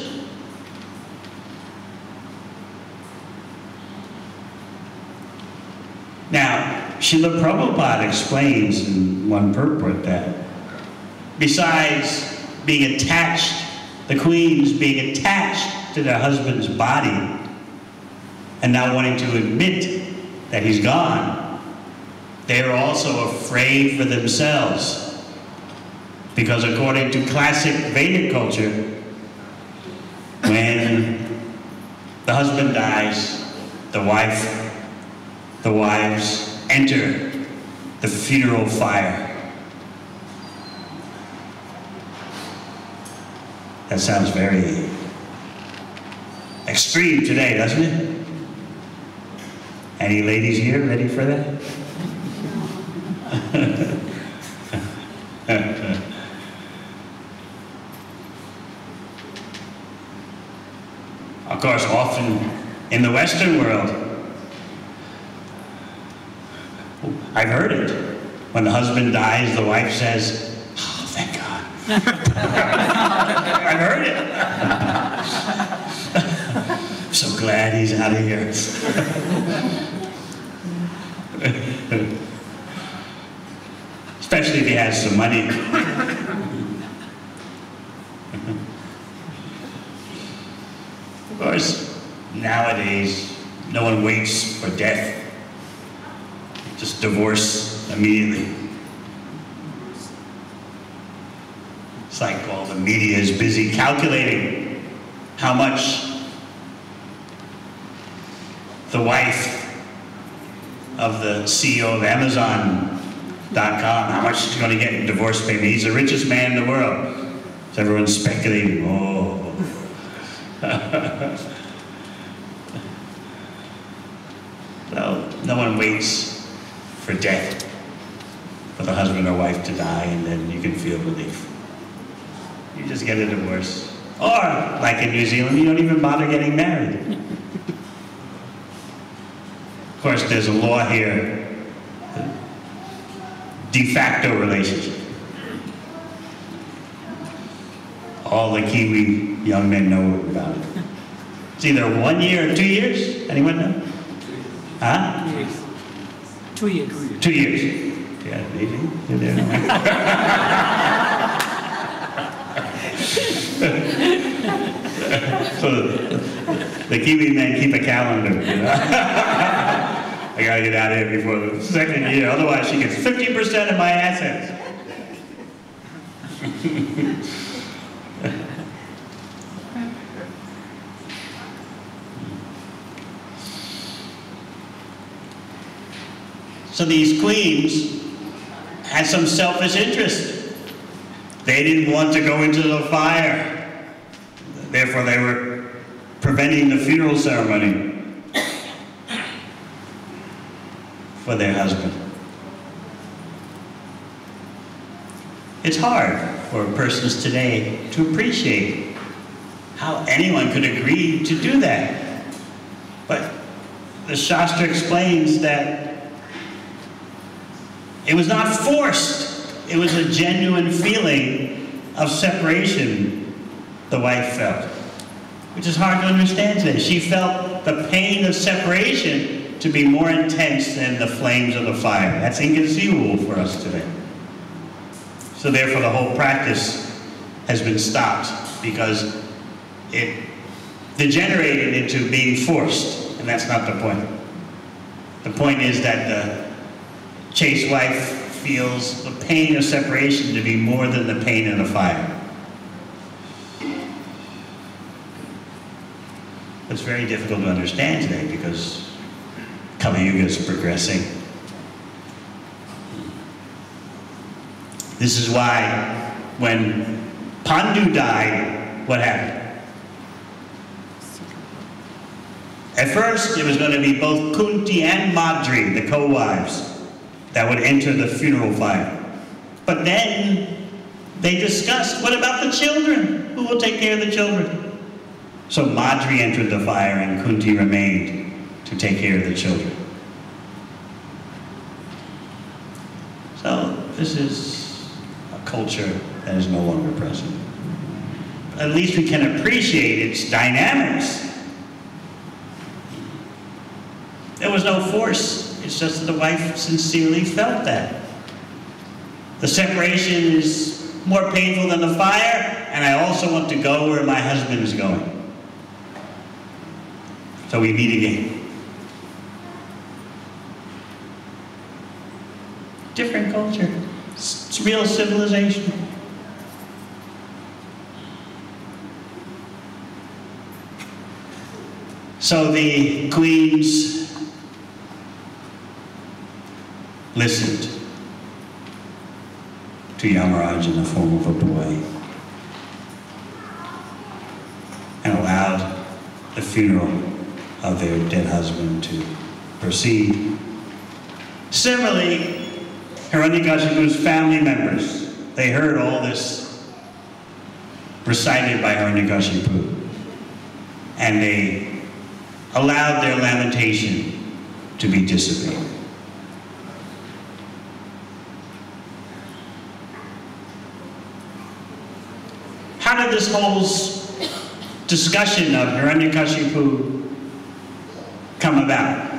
Now, Srila Prabhupada explains in one purport that besides being attached, the queens being attached to their husband's body and not wanting to admit that he's gone, they are also afraid for themselves. Because according to classic Vedic culture, when the husband dies, the wives enter the funeral fire. That sounds very extreme today, doesn't it? Any ladies here ready for that? Of course, often in the Western world, I've heard it. When the husband dies, the wife says, "Oh, thank God." I've heard it. I'm so glad he's out of here. Especially if he has some money. Of course, nowadays, no one waits for death. Just divorce immediately. It's like all the media is busy calculating how much the wife of the CEO of Amazon.com, how much she's going to get in divorce payment. He's the richest man in the world. So everyone's speculating, oh. No one waits for death for the husband or wife to die and then you can feel relief. You just get a divorce. Or, like in New Zealand, you don't even bother getting married. Of course, there's a law here, de facto relationship. All the Kiwi young men know about it. It's either 1 year or 2 years. Anyone know? Huh? 2 years. 2 years. Yeah, maybe. So the Kiwi men keep a calendar. You know? I gotta get out of here before the second year, otherwise she gets 50% of my assets. So these queens had some selfish interest. They didn't want to go into the fire. Therefore, they were preventing the funeral ceremony for their husband. It's hard for persons today to appreciate how anyone could agree to do that. But the Shastra explains that it was not forced. It was a genuine feeling of separation the wife felt, which is hard to understand today. She felt the pain of separation to be more intense than the flames of the fire. That's inconceivable for us today. So therefore the whole practice has been stopped because it degenerated into being forced, and that's not the point. The point is that the chaste wife feels the pain of separation to be more than the pain of the fire. It's very difficult to understand today because Kali Yuga is progressing. This is why when Pandu died, what happened? At first, it was going to be both Kunti and Madri, the co-wives, that would enter the funeral fire. But then they discussed, what about the children? Who will take care of the children? So Madri entered the fire and Kunti remained to take care of the children. So this is a culture that is no longer present. But at least we can appreciate its dynamics. There was no force. It's just that the wife sincerely felt that. The separation is more painful than the fire, and I also want to go where my husband is going. So we meet again. Different culture. It's real civilization. So the queens listened to Yamaraj in the form of a boy and allowed the funeral of their dead husband to proceed. Similarly, Hiranyakashipu's family members, they heard all this recited by Hiranyakashipu, and they allowed their lamentation to be dissipated. How did this whole discussion of Hiranyakashipu come about?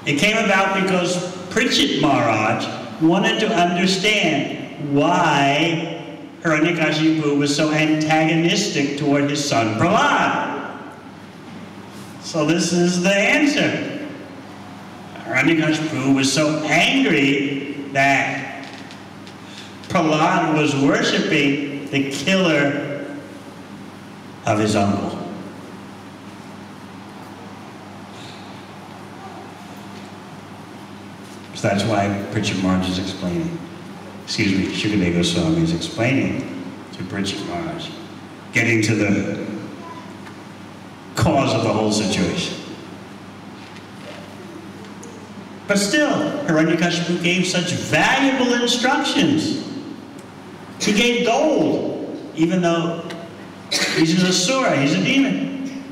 It came about because Pritchett Maharaj wanted to understand why Hiranyakashipu was so antagonistic toward his son Prahlad. So this is the answer. Hiranyakashipu was so angry that Prahlad was worshiping the killer of his uncle. So that's why Pritchard Maharaj is explaining. Excuse me, Shukadeva Swami is explaining to Pritchard Maharaj, getting to the cause of the whole situation. But still, Hiranyakashipu gave such valuable instructions. He gave gold, even though he's an asura, he's a demon.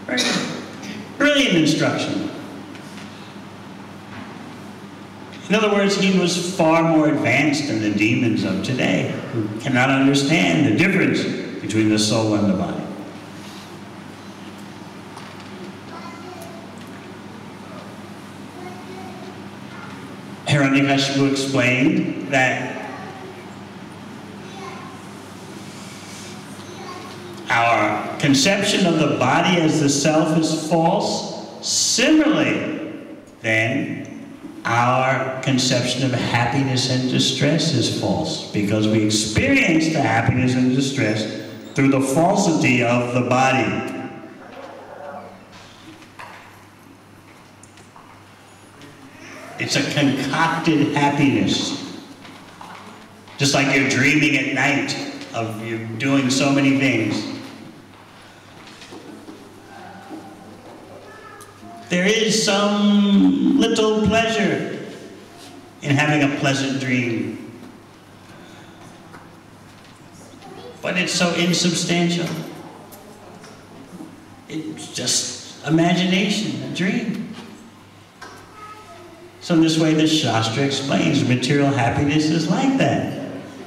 Right? Brilliant instruction. In other words, he was far more advanced than the demons of today, who cannot understand the difference between the soul and the body. Hiranyakashipu explained that our conception of the body as the self is false. Similarly, then, our conception of happiness and distress is false, because we experience the happiness and distress through the falsity of the body. It's a concocted happiness. Just like you're dreaming at night of you doing so many things. There is some little pleasure in having a pleasant dream. But it's so insubstantial. It's just imagination, a dream. So in this way, the Shastra explains material happiness is like that.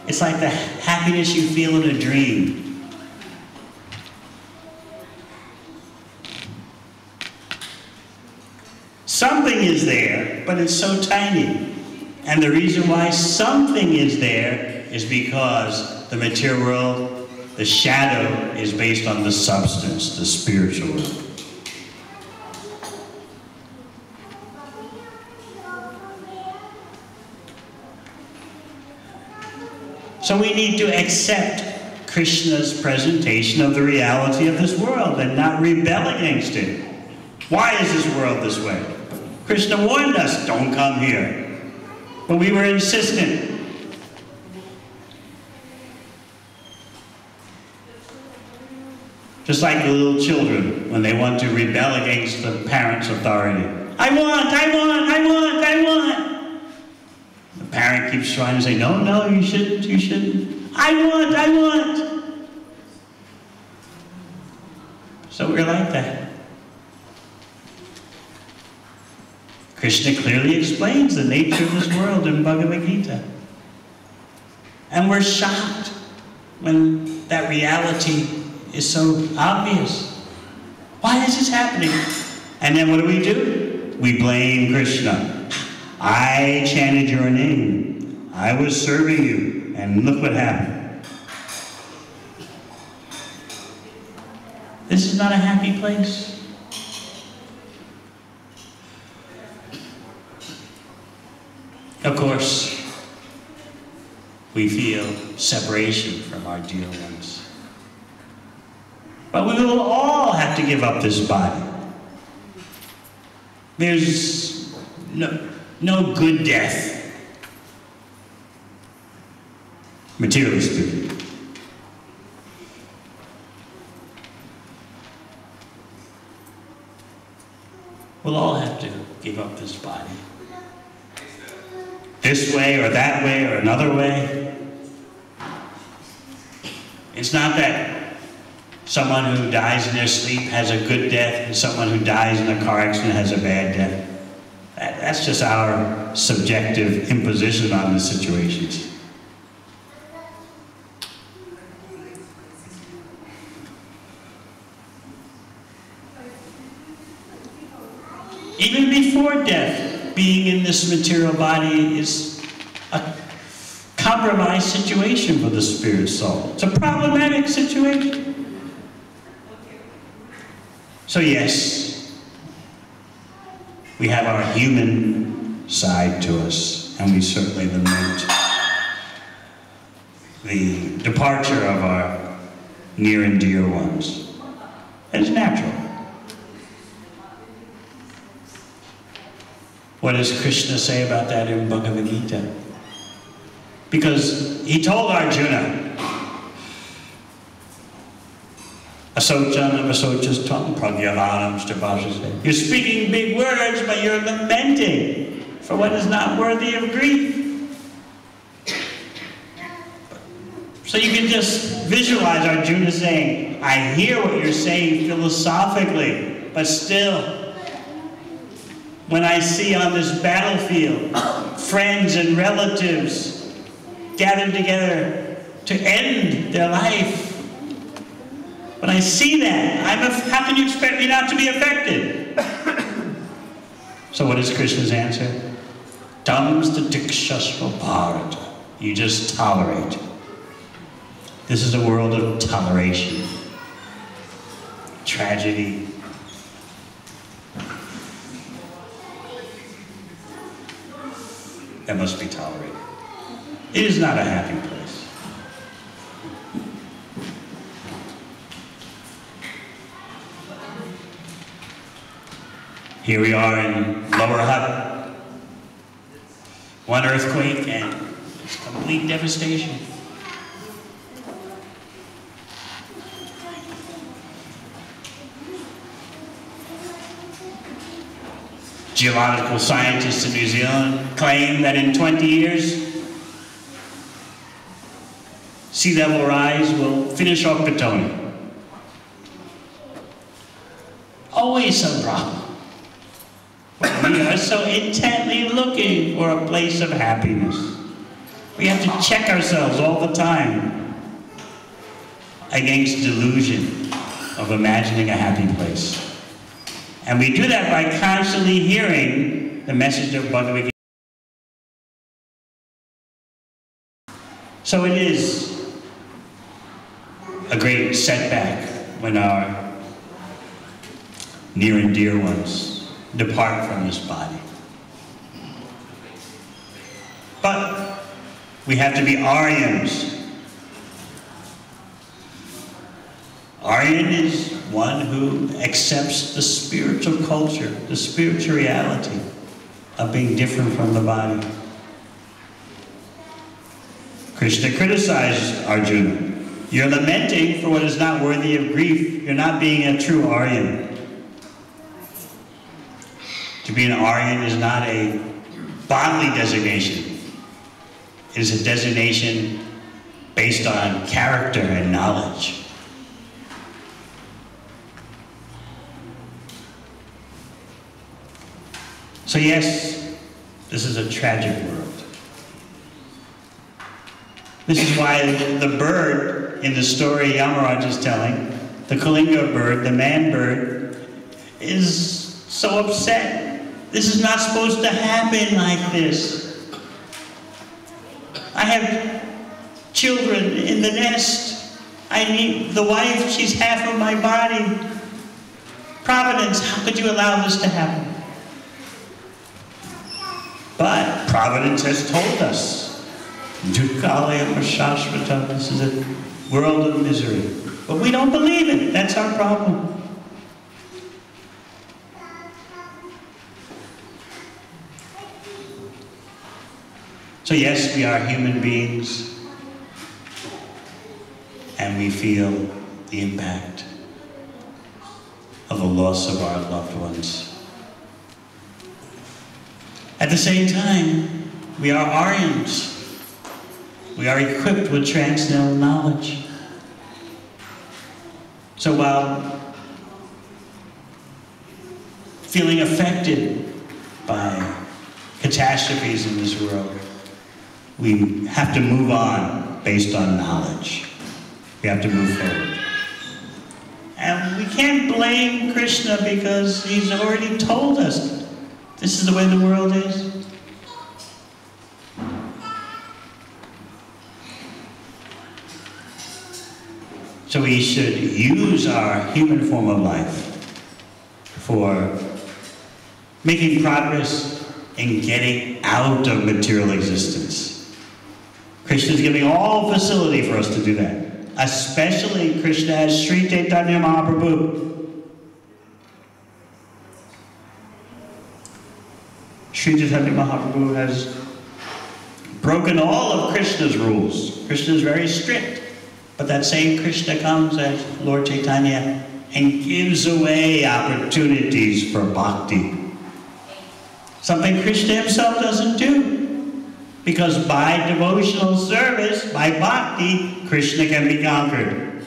It's like the happiness you feel in a dream. Something is there, but it's so tiny. And the reason why something is there is because the material world, the shadow, is based on the substance, the spiritual world. So we need to accept Krishna's presentation of the reality of this world and not rebel against it. Why is this world this way? Krishna warned us, don't come here. But we were insistent. Just like the little children when they want to rebel against the parents' authority. I want, I want, I want, I want. The parent keeps trying to say, no, no, you shouldn't, you shouldn't. I want, I want. So we're like that. Krishna clearly explains the nature of this world in Bhagavad Gita. And we're shocked when that reality is so obvious. Why is this happening? And then what do? We blame Krishna. I chanted your name. I was serving you. And look what happened. This is not a happy place. Of course, we feel separation from our dear ones. But we will all have to give up this body. There's no good death, materially speaking. We'll all have to give up this body. This way or that way or another way. It's not that someone who dies in their sleep has a good death and someone who dies in a car accident has a bad death. That's just our subjective imposition on the situations. Even before death, being in this material body is a compromised situation for the spirit soul. It's a problematic situation. So yes, we have our human side to us, and we certainly lament the departure of our near and dear ones. It's natural. What does Krishna say about that in Bhagavad Gita? Because he told Arjuna, Asochanam asochastam pragyavanam stabhasase. You're speaking big words, but you're lamenting for what is not worthy of grief. So you can just visualize Arjuna saying, I hear what you're saying philosophically, but still, when I see on this battlefield friends and relatives gathered together to end their life, when I see that, how can you expect me not to be affected? So what is Krishna's answer? Tamstatikshasva bharata. You just tolerate. This is a world of toleration. Tragedy. That must be tolerated. It is not a happy place. Here we are in Lower Hut. One earthquake and it's complete devastation. Geological scientists in New Zealand claim that in 20 years, sea level rise will finish off Betonia. Always some problem. We are so intently looking for a place of happiness. We have to check ourselves all the time against delusion of imagining a happy place. And we do that by constantly hearing the message of Bhagavad Gita. So it is a great setback when our near and dear ones depart from this body. But we have to be Aryans. Aryan is one who accepts the spiritual culture, the spiritual reality of being different from the body. Krishna criticized Arjuna. You're lamenting for what is not worthy of grief. You're not being a true Aryan. To be an Aryan is not a bodily designation. It is a designation based on character and knowledge. So yes, this is a tragic world. This is why the bird in the story Maharaj is telling, the Kalinga bird, the man bird, is so upset. This is not supposed to happen like this. I have children in the nest. I need the wife, she's half of my body. Providence, how could you allow this to happen? But Providence has told us, this is a world of misery. But we don't believe it. That's our problem. So yes, we are human beings, and we feel the impact of the loss of our loved ones. At the same time, we are Aryans. We are equipped with transcendental knowledge. So while feeling affected by catastrophes in this world, we have to move on based on knowledge. We have to move forward. And we can't blame Krishna because he's already told us this is the way the world is. So we should use our human form of life for making progress in getting out of material existence. Krishna is giving all facility for us to do that. especially Krishna as Sri Chaitanya Mahaprabhu. Sri Chaitanya Mahaprabhu has broken all of Krishna's rules. Krishna is very strict, but that same Krishna comes as Lord Chaitanya and gives away opportunities for bhakti. Something Krishna himself doesn't do. Because by devotional service, by bhakti, Krishna can be conquered.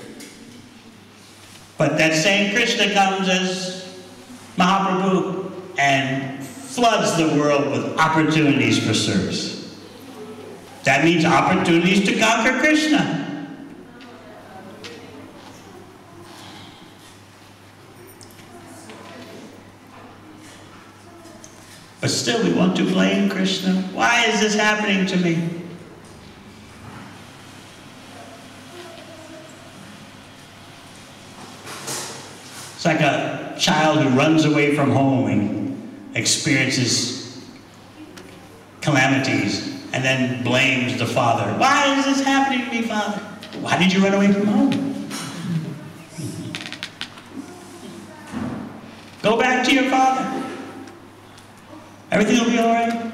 But that same Krishna comes as Mahaprabhu and floods the world with opportunities for service. That means opportunities to conquer Krishna. But still we want to blame Krishna. Why is this happening to me? It's like a child who runs away from home and experiences calamities and then blames the father. Why is this happening to me, Father? Why did you run away from home? Go back to your father. Everything will be all right.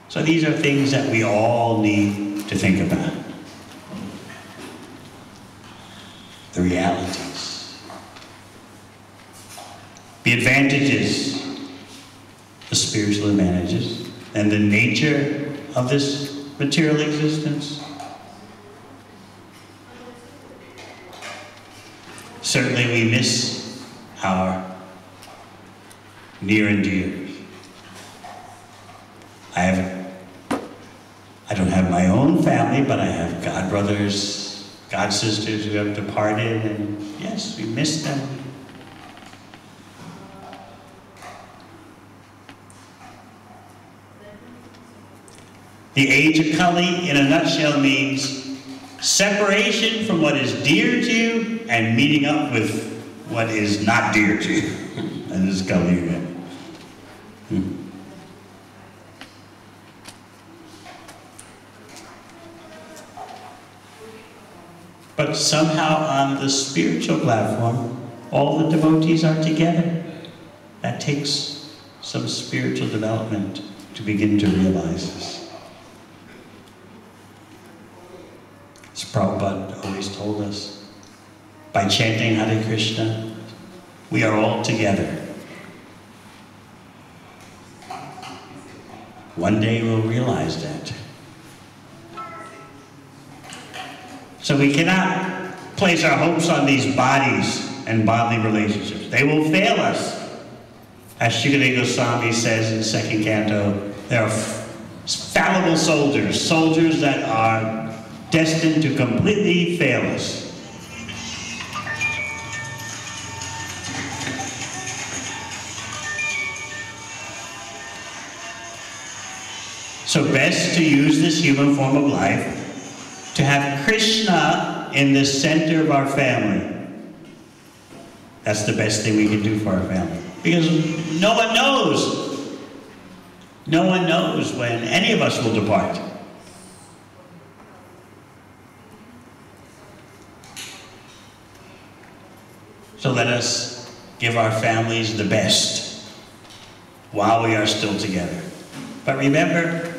So these are things that we all need to think about. The realities. The advantages. The spiritual advantages. And the nature of this material existence. Certainly we miss our near and dear. I don't have my own family, but I have god brothers, god sisters who have departed, and yes, we miss them. The age of Kali, in a nutshell, means separation from what is dear to you and meeting up with what is not dear to you. And this is Kali again. But somehow on the spiritual platform, all the devotees are together. That takes some spiritual development to begin to realize this. As Prabhupada always told us, by chanting Hare Krishna, we are all together. One day we'll realize that. So we cannot place our hopes on these bodies and bodily relationships. They will fail us. As Shukadeva Swami says in second canto, there are fallible soldiers, soldiers that are destined to completely fail us. So best to use this human form of life to have Krishna in the center of our family. That's the best thing we can do for our family. Because no one knows. No one knows when any of us will depart. So let us give our families the best while we are still together. But remember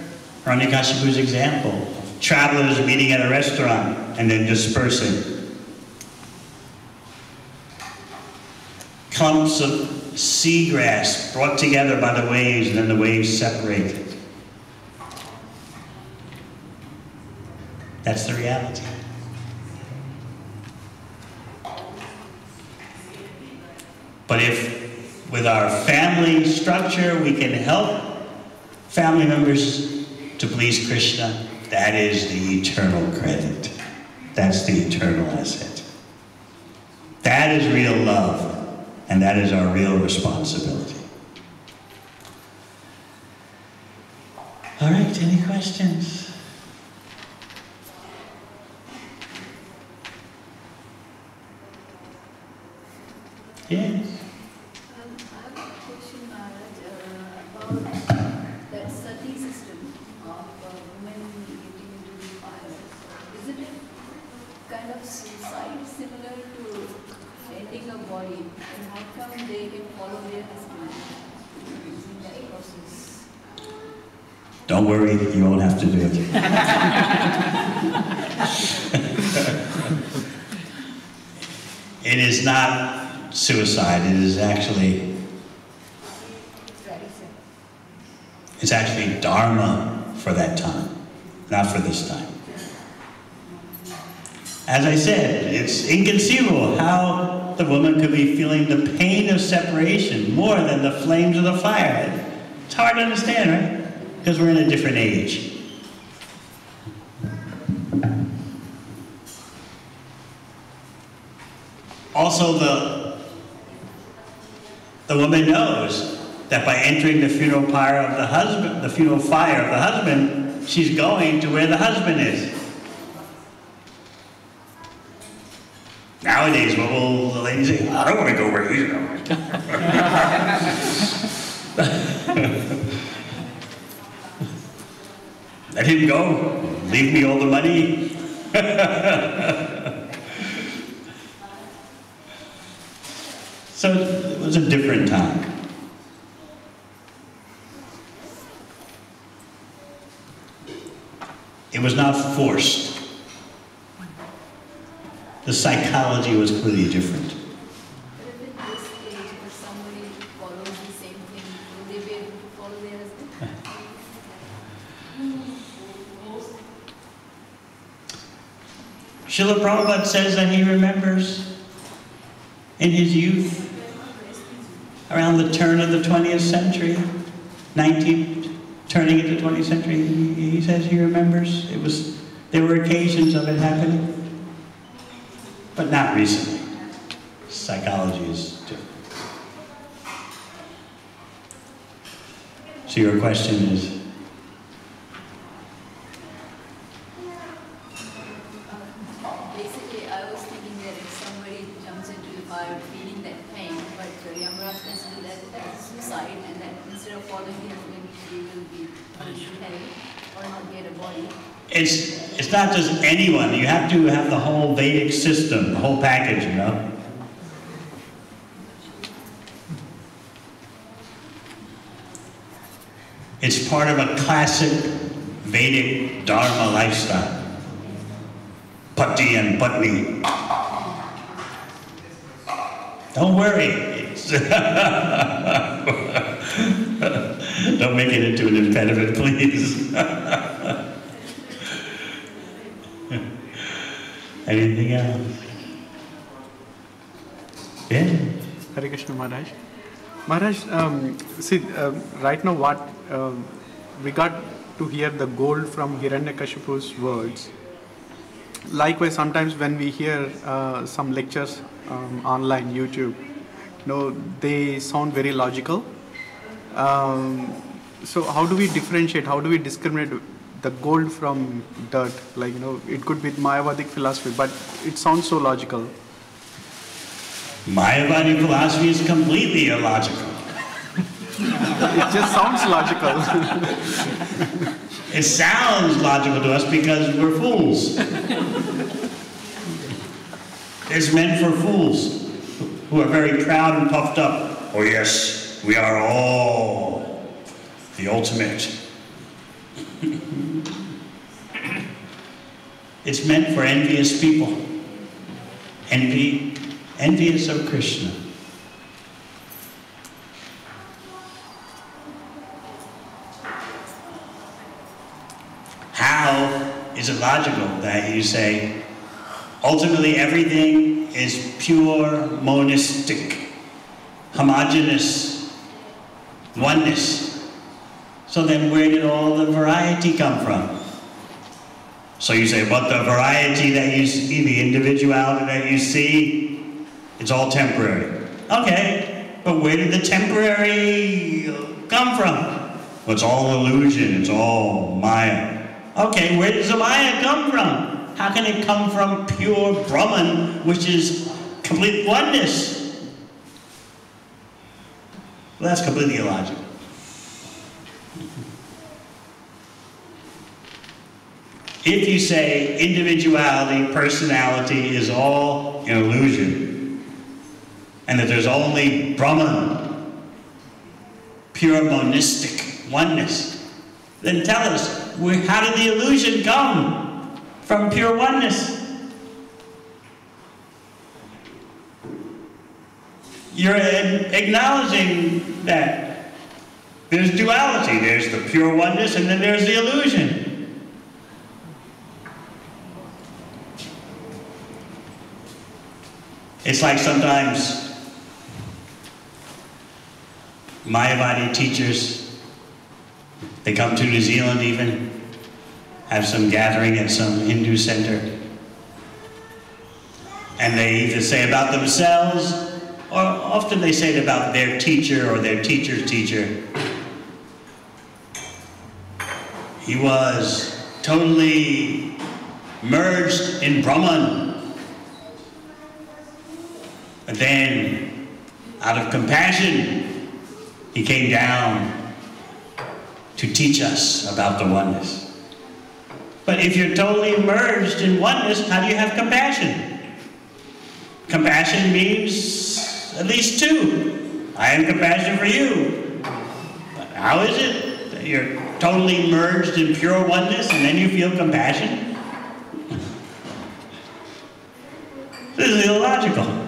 Hiranyakashipu's example, travelers meeting at a restaurant and then dispersing. Clumps of seagrass brought together by the waves, and then the waves separated. That's the reality. But if with our family structure we can help family members to please Krishna, that is the eternal credit. That's the eternal asset. That is real love, and that is our real responsibility. All right, any questions? Yes. I have a question, Maharaj, about that sati system. of women getting into the fire. Is it a kind of suicide similar to ending a body? And how come they can follow their husband in that process? Don't worry, you won't have to do it. It is not suicide, it is actually, it's actually dharma for that time, not for this time. As I said, it's inconceivable how the woman could be feeling the pain of separation more than the flames of the fire. It's hard to understand, right? Because we're in a different age. Also, the woman knows that by entering the funeral fire of the husband, she's going to where the husband is. Nowadays, what will the lady say? I don't want to go where he's going. Let him go. Leave me all the money. So it was a different time. It was not forced. The psychology was clearly different. But if at this age, if somebody follows the same thing, will they be able to follow their husband? Srila Prabhupada says that he remembers in his youth, around the turn of the 20th century, 19th, turning into 20th century, he says he remembers there were occasions of it happening, but not recently. Psychology is different. So your question is? Basically, I was thinking that if somebody jumps into the fire feeling that pain, but Maharaj considered that as suicide, and that instead of following the husband, he will be punished in hell or not get a body. It's not just anyone. You have to have the whole Vedic system, the whole package, you know. It's part of a classic Vedic Dharma lifestyle. Pati and Patni. Don't worry. Don't make it into an impediment, please. Anything else? Yeah. Hare Krishna, Maharaj. Maharaj, see, right now what we got to hear the gold from Hiranyakashipu's words. Likewise, sometimes when we hear some lectures online, YouTube, they sound very logical. So how do we differentiate, how do we discriminate the gold from dirt? Like, it could be Mayavadic philosophy, but it sounds so logical. Mayavadi philosophy is completely illogical. It just sounds logical. It sounds logical to us because we're fools. It's meant for fools who are very proud and puffed up. Oh yes, we are all the ultimate. It's meant for envious people. Envious of Krishna. How is it logical that you say, ultimately everything is pure, monistic, homogeneous, oneness? So then where did all the variety come from? So you say, but the variety that you see, the individuality that you see, it's all temporary. Okay, but where did the temporary come from? Well, it's all illusion, it's all Maya. Okay, where does the Maya come from? How can it come from pure Brahman, which is complete oneness? Well, that's completely illogical. if you say individuality, personality is all an illusion, and that there's only Brahman, pure monistic oneness, then tell us, how did the illusion come from pure oneness? You're acknowledging that there's duality. There's the pure oneness, and then there's the illusion. It's like sometimes Mayavadi teachers, they come to New Zealand even, have some gathering at some Hindu center, and they either say about themselves, or often they say it about their teacher or their teacher's teacher. He was totally merged in Brahman. But then, out of compassion, he came down to teach us about the oneness. But if you're totally merged in oneness, how do you have compassion? Compassion means at least two. I have compassion for you. But how is it that you're totally merged in pure oneness and then you feel compassion? This is illogical.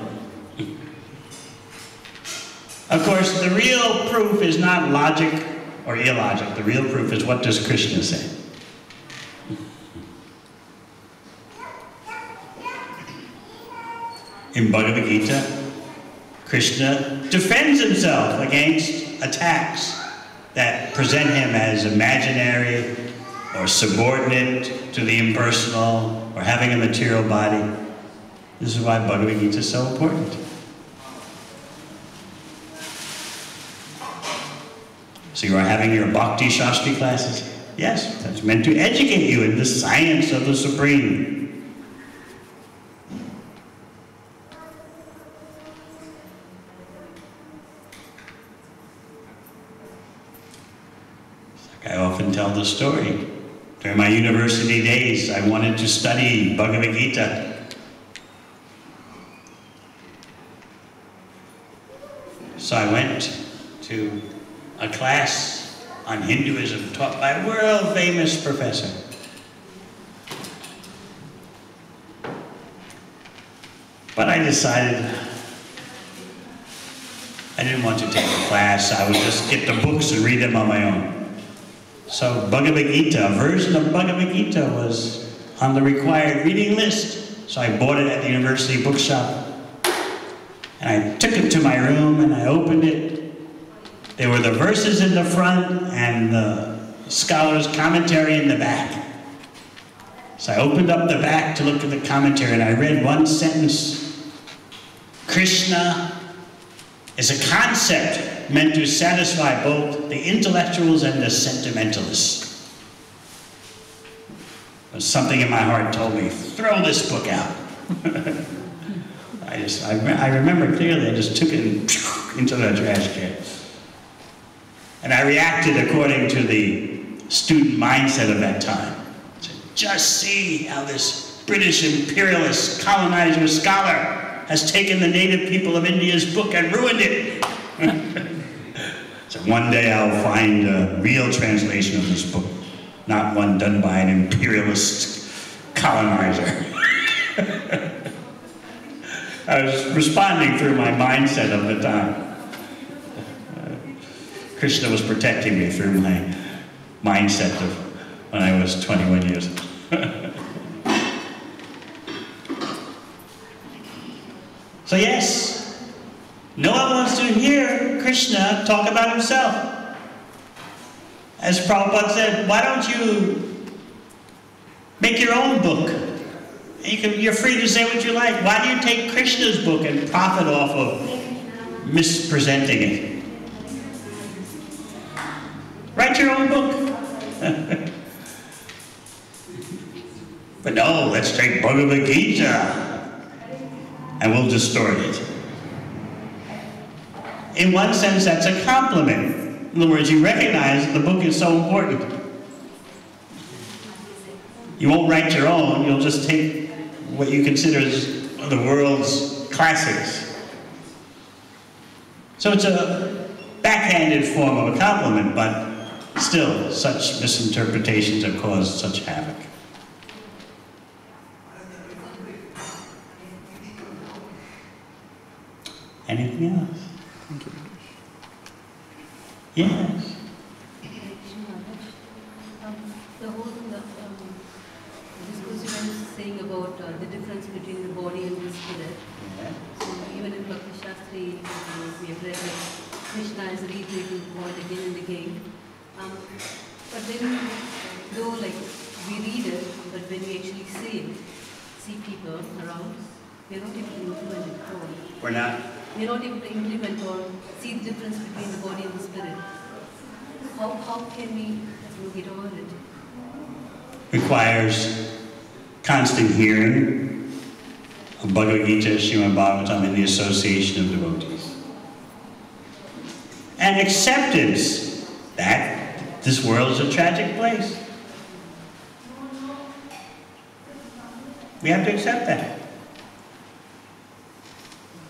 Of course, the real proof is not logic or illogic. The real proof is, what does Krishna say? In Bhagavad Gita, Krishna defends himself against attacks that present him as imaginary or subordinate to the impersonal or having a material body. This is why Bhagavad Gita is so important. So you are having your Bhakti Shastri classes? Yes, that's meant to educate you in the science of the Supreme. Like I often tell the story. During my university days, I wanted to study Bhagavad Gita. So I went to a class on Hinduism taught by a world-famous professor. But I decided I didn't want to take the class. I would just get the books and read them on my own. So Bhagavad Gita, a version of Bhagavad Gita was on the required reading list. So I bought it at the university bookshop. And I took it to my room and I opened it. There were the verses in the front and the scholar's commentary in the back. So I opened up the back to look at the commentary and I read one sentence. Krishna is a concept meant to satisfy both the intellectuals and the sentimentalists. But something in my heart told me, throw this book out. I remember clearly, I just took it into the trash can. And I reacted according to the student mindset of that time. I said, just see how this British imperialist colonizer scholar has taken the native people of India's book and ruined it. So one day I'll find a real translation of this book, not one done by an imperialist colonizer. I was responding through my mindset of the time. Krishna was protecting me through my mindset of when I was 21 years old. So yes, no one wants to hear Krishna talk about himself. As Prabhupada said, why don't you make your own book? You're free to say what you like. Why do you take Krishna's book and profit off of mispresenting it? Write your own book. But no, let's take Bhagavad Gita and we'll distort it. In one sense, that's a compliment. In other words, you recognize that the book is so important. You won't write your own, you'll just take what you consider as one of the world's classics. So it's a backhanded form of a compliment, but still, such misinterpretations have caused such havoc. Anything else? Yes. The whole discourse you were saying about the difference between the body and the spirit. Yeah. So even in Bhakti Shastri, we have read that Krishna is reiterating the point again and again. But then, though like we read it, but when we actually see people around, we are not able to implement it at all. We're not? We are not able to implement or see the difference between the body and the spirit. How can we get over it? Requires constant hearing of Bhagavad Gita, Srimad Bhagavatam, and the association of devotees. And acceptance that this world is a tragic place. We have to accept that.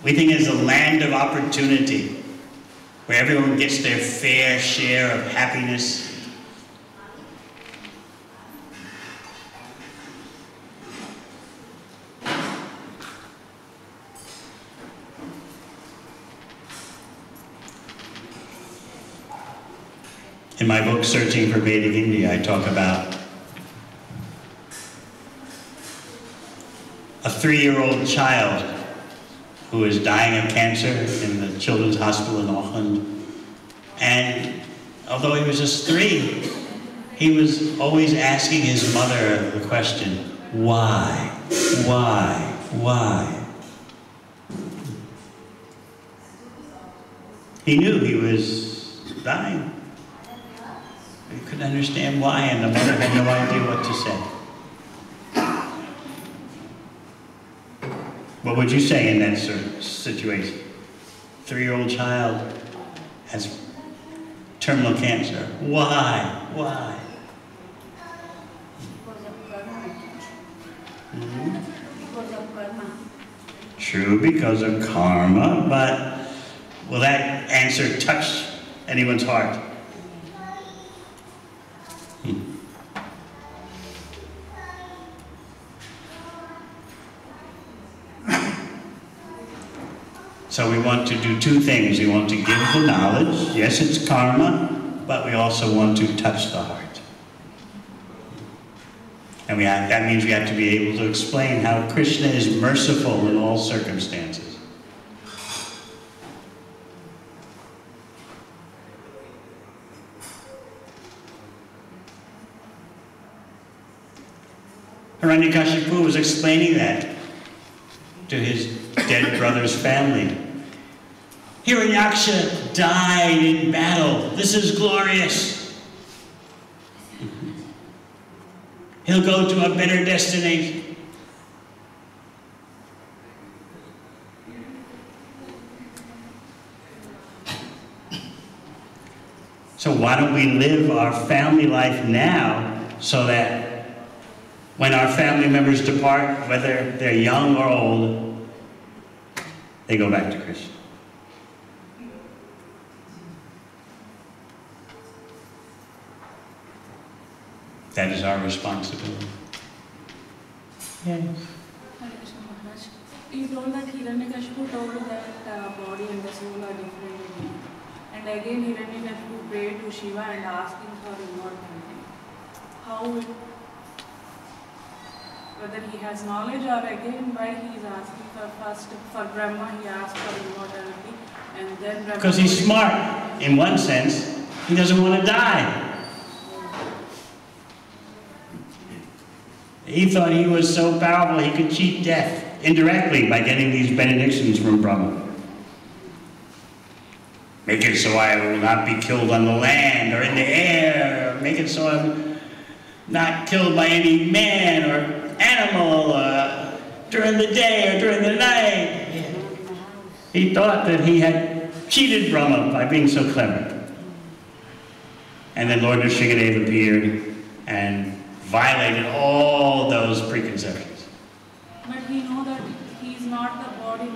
We think it's a land of opportunity, where everyone gets their fair share of happiness. In my book, Searching for Vedic India, I talk about a 3-year-old child who is dying of cancer in the children's hospital in Auckland. And although he was just 3, he was always asking his mother the question, why? Why? Why? He knew he was dying. He couldn't understand why, and the mother had no idea what to say. What would you say in that sort of situation? 3-year-old child has terminal cancer. Why? Why? Because of karma. Because of karma. True, because of karma, but will that answer touch anyone's heart? So we want to do 2 things. We want to give the knowledge. Yes, it's karma, but we also want to touch the heart. And that means we have to be able to explain how Krishna is merciful in all circumstances. Hiranyakashipu was explaining that to his dead brother's family. Hiranyaksha died in battle. This is glorious. He'll go to a better destination. So why don't we live our family life now so that when our family members depart, whether they're young or old, they go back to Krishna. That is our responsibility. Yes. Hare Krishna Maharaj. You told that Hiranyakashipu told that body and the soul are different. And again Hiranyakashipu prayed to Shiva and asking for immortality. How it, whether he has knowledge or again why he is asking for first, for Brahma he asked for immortality and then Brahma... Because he's smart. In one sense, he doesn't want to die. He thought he was so powerful he could cheat death indirectly by getting these benedictions from Brahma. Make it so I will not be killed on the land or in the air. Make it so I'm not killed by any man or animal during the day or during the night. He thought that he had cheated Brahma by being so clever. And then Lord Nrsingadev appeared and violated all those preconceptions. But he knows that he is not the body.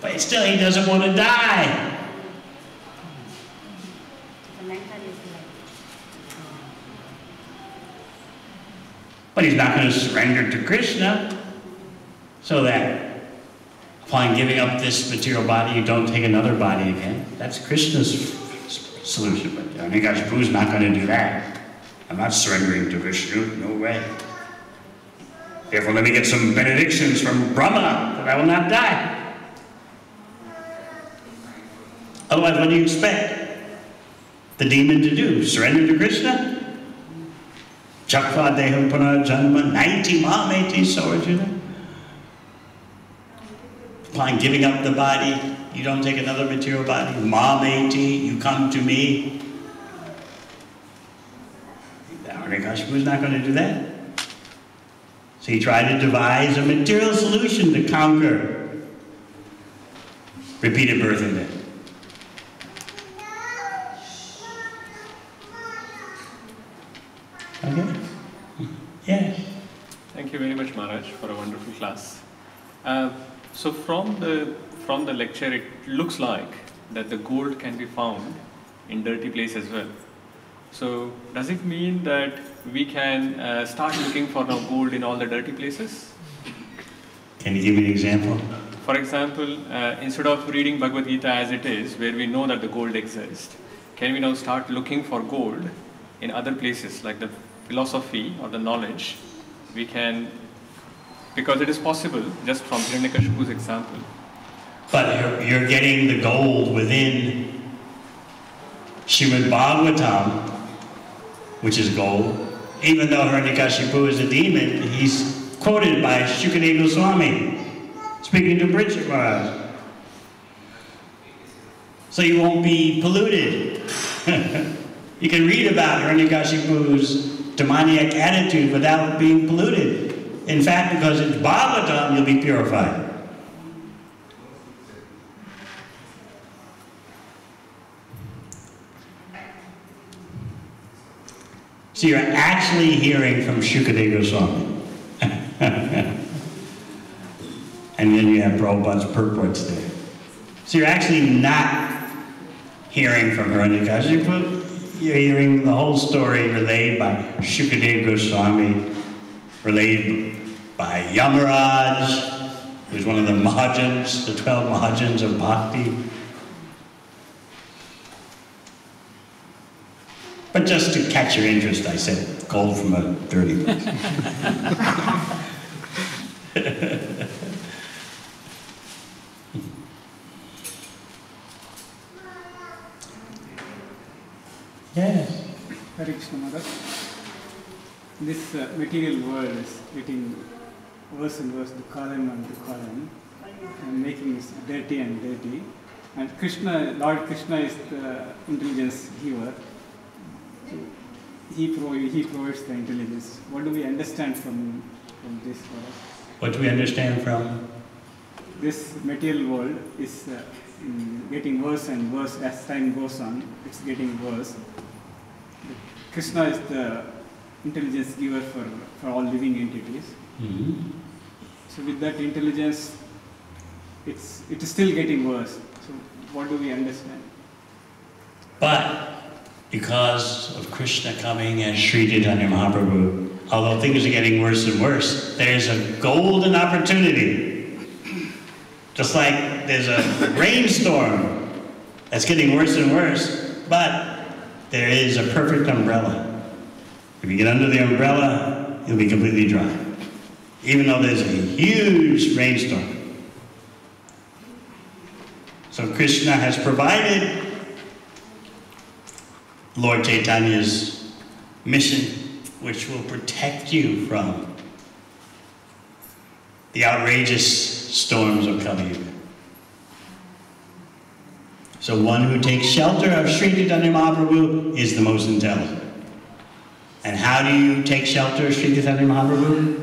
But still, he doesn't want to die. But he's not going to surrender to Krishna, so that upon giving up this material body, you don't take another body again. That's Krishna's solution. But Hiranyakashipu is not going to do that. I'm not surrendering to Vishnu, no way. Therefore, let me get some benedictions from Brahma that I will not die. Otherwise, what do you expect the demon to do? Surrender to Krishna? Chakva deham punarjanma naiti mameti soarjuna. Upon giving up the body, you don't take another material body. Mameti, you come to me. Hiranyakashipu is not going to do that. So he tried to devise a material solution to conquer repeated birth and death. Okay? Yes. Thank you very much, Maharaj, for a wonderful class. So from the lecture, it looks like that the gold can be found in dirty place as well. So does it mean that we can start looking for now gold in all the dirty places? Can you give me an example? For example, instead of reading Bhagavad Gita as it is, where we know that the gold exists, can we now start looking for gold in other places, like the philosophy or the knowledge? We can, because it is possible just from Hiranyakashipu's example. But you're getting the gold within Srimad Bhagavatam, which is gold. Even though Hiranyakashipu is a demon, he's quoted by Shukadeva Swami, speaking to Bridget Maharaj. So you won't be polluted. You can read about Hiranyakashipu's demoniac attitude without being polluted. In fact, because it's Bhagavatam, you'll be purified. So you're actually hearing from Shukadeva Goswami. And then you have Prabhupada's purports there. So you're actually not hearing from Hiranyakashipu. You're hearing the whole story relayed by Shukadeva Goswami, relayed by Yamaraj, who's one of the Mahajans, the 12 Mahajans of Bhakti. But just to catch your interest, I said gold from a dirty place. Yes. Hare Krishna Maharaj. This material world is getting worse and worse, Dukhalam and Dukhalam, and making it dirty and dirty. And Krishna, Lord Krishna is the intelligence giver. He provides the intelligence. What do we understand from this? What do we understand from? This material world is getting worse and worse as time goes on. It's getting worse. Krishna is the intelligence giver for all living entities. Mm-hmm. So with that intelligence, it is still getting worse. So what do we understand? But because of Krishna coming as Sri Chaitanya Mahaprabhu, although things are getting worse and worse, there's a golden opportunity. Just like there's a rainstorm that's getting worse and worse, but there is a perfect umbrella. If you get under the umbrella, you'll be completely dry, even though there's a huge rainstorm. So Krishna has provided Lord Chaitanya's mission, which will protect you from the outrageous storms of Kali Yuga. So one who takes shelter of Sri Chaitanya Mahaprabhu is the most intelligent. And how do you take shelter of Sri Chaitanya Mahaprabhu?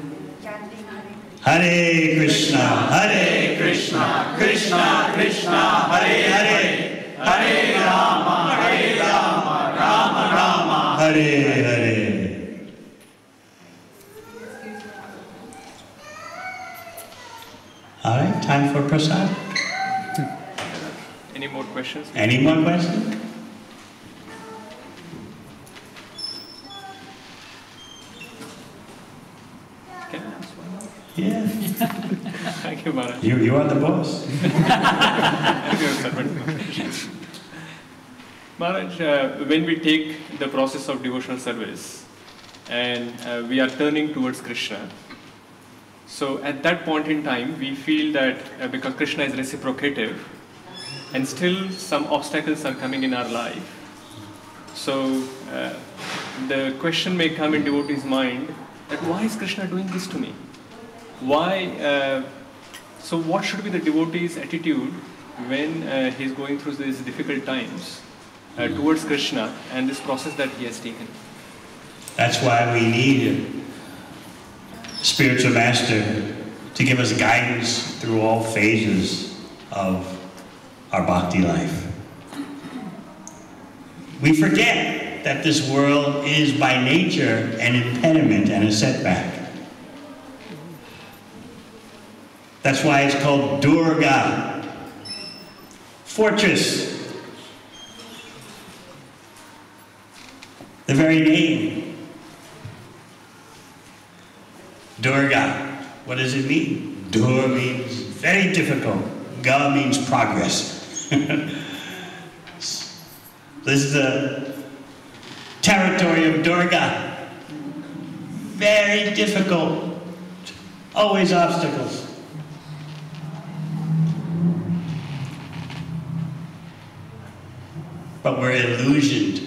Hare Krishna, Hare Krishna, Krishna Krishna, Hare Hare, Hare Rama, Hare Rama, Rama Rama, Hare Hare. time for prasad. Any more questions? Any more questions? Can I ask one more? Yeah. Thank you, Maharaj. You are the boss. Thank you, sir. Maharaj, when we take the process of devotional service and we are turning towards Krishna, so at that point in time we feel that because Krishna is reciprocative and still some obstacles are coming in our life, so the question may come in devotee's mind that why is Krishna doing this to me? Why? So what should be the devotee's attitude when he is going through these difficult times towards Krishna and this process that he has taken? That's why we need a spiritual master to give us guidance through all phases of our bhakti life. We forget that this world is by nature an impediment and a setback. That's why it's called Durga, fortress. The very name. Durga, what does it mean? Dur means very difficult. Ga means progress. This is the territory of Durga. Very difficult. Always obstacles. But we're illusioned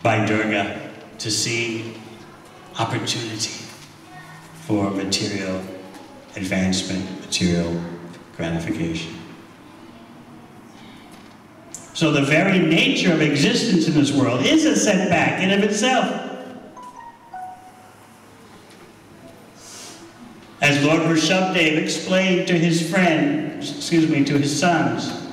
by Durga to see opportunity for material advancement, material gratification. So the very nature of existence in this world is a setback in of itself. As Lord Rishabdev explained to his to his sons,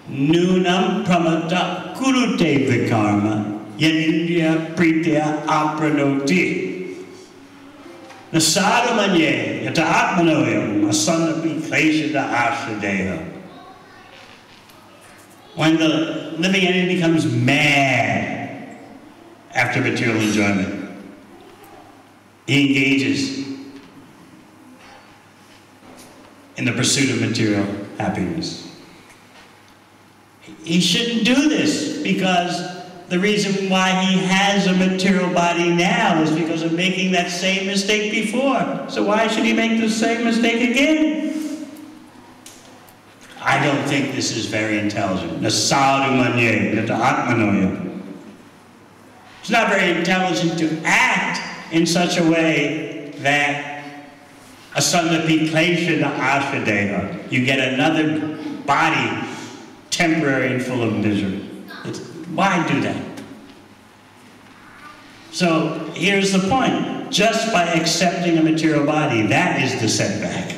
Nunam pramata kurute vikarma yanindriya pritya apranoti nasaramanye yata atmanoyam asanapi kleshada ashadeha. When the living entity becomes mad after material enjoyment, he engages in the pursuit of material happiness. He shouldn't do this because the reason why he has a material body now is because of making that same mistake before. So why should he make the same mistake again? I don't think this is very intelligent. It's not very intelligent to act in such a way that you get another body temporary and full of misery. Why do that? So here's the point. Just by accepting a material body, that is the setback.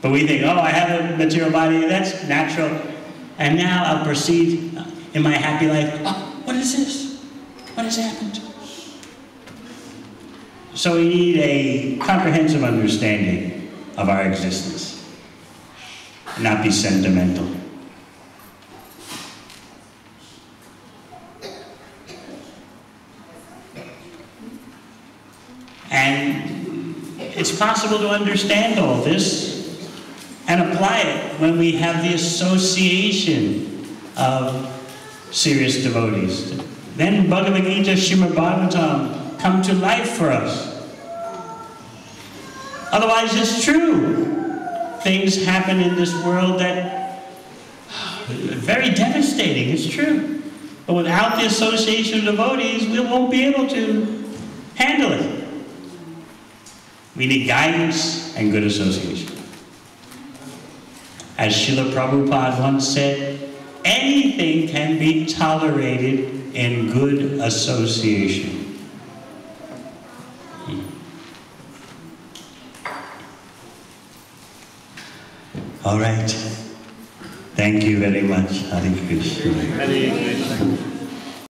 But we think, oh, I have a material body, that's natural. And now I'll proceed in my happy life. Oh, what is this? What has happened? So we need a comprehensive understanding of our existence, not be sentimental. And it's possible to understand all this and apply it when we have the association of serious devotees. Then Bhagavad Gita, Srimad Bhagavatam come to life for us. Otherwise, it's true. Things happen in this world that are very devastating, it's true. But without the association of devotees, we won't be able to handle it. We need guidance and good association. As Srila Prabhupada once said, anything can be tolerated in good association. All right. Thank you very much. Hare Krishna. Hare Krishna.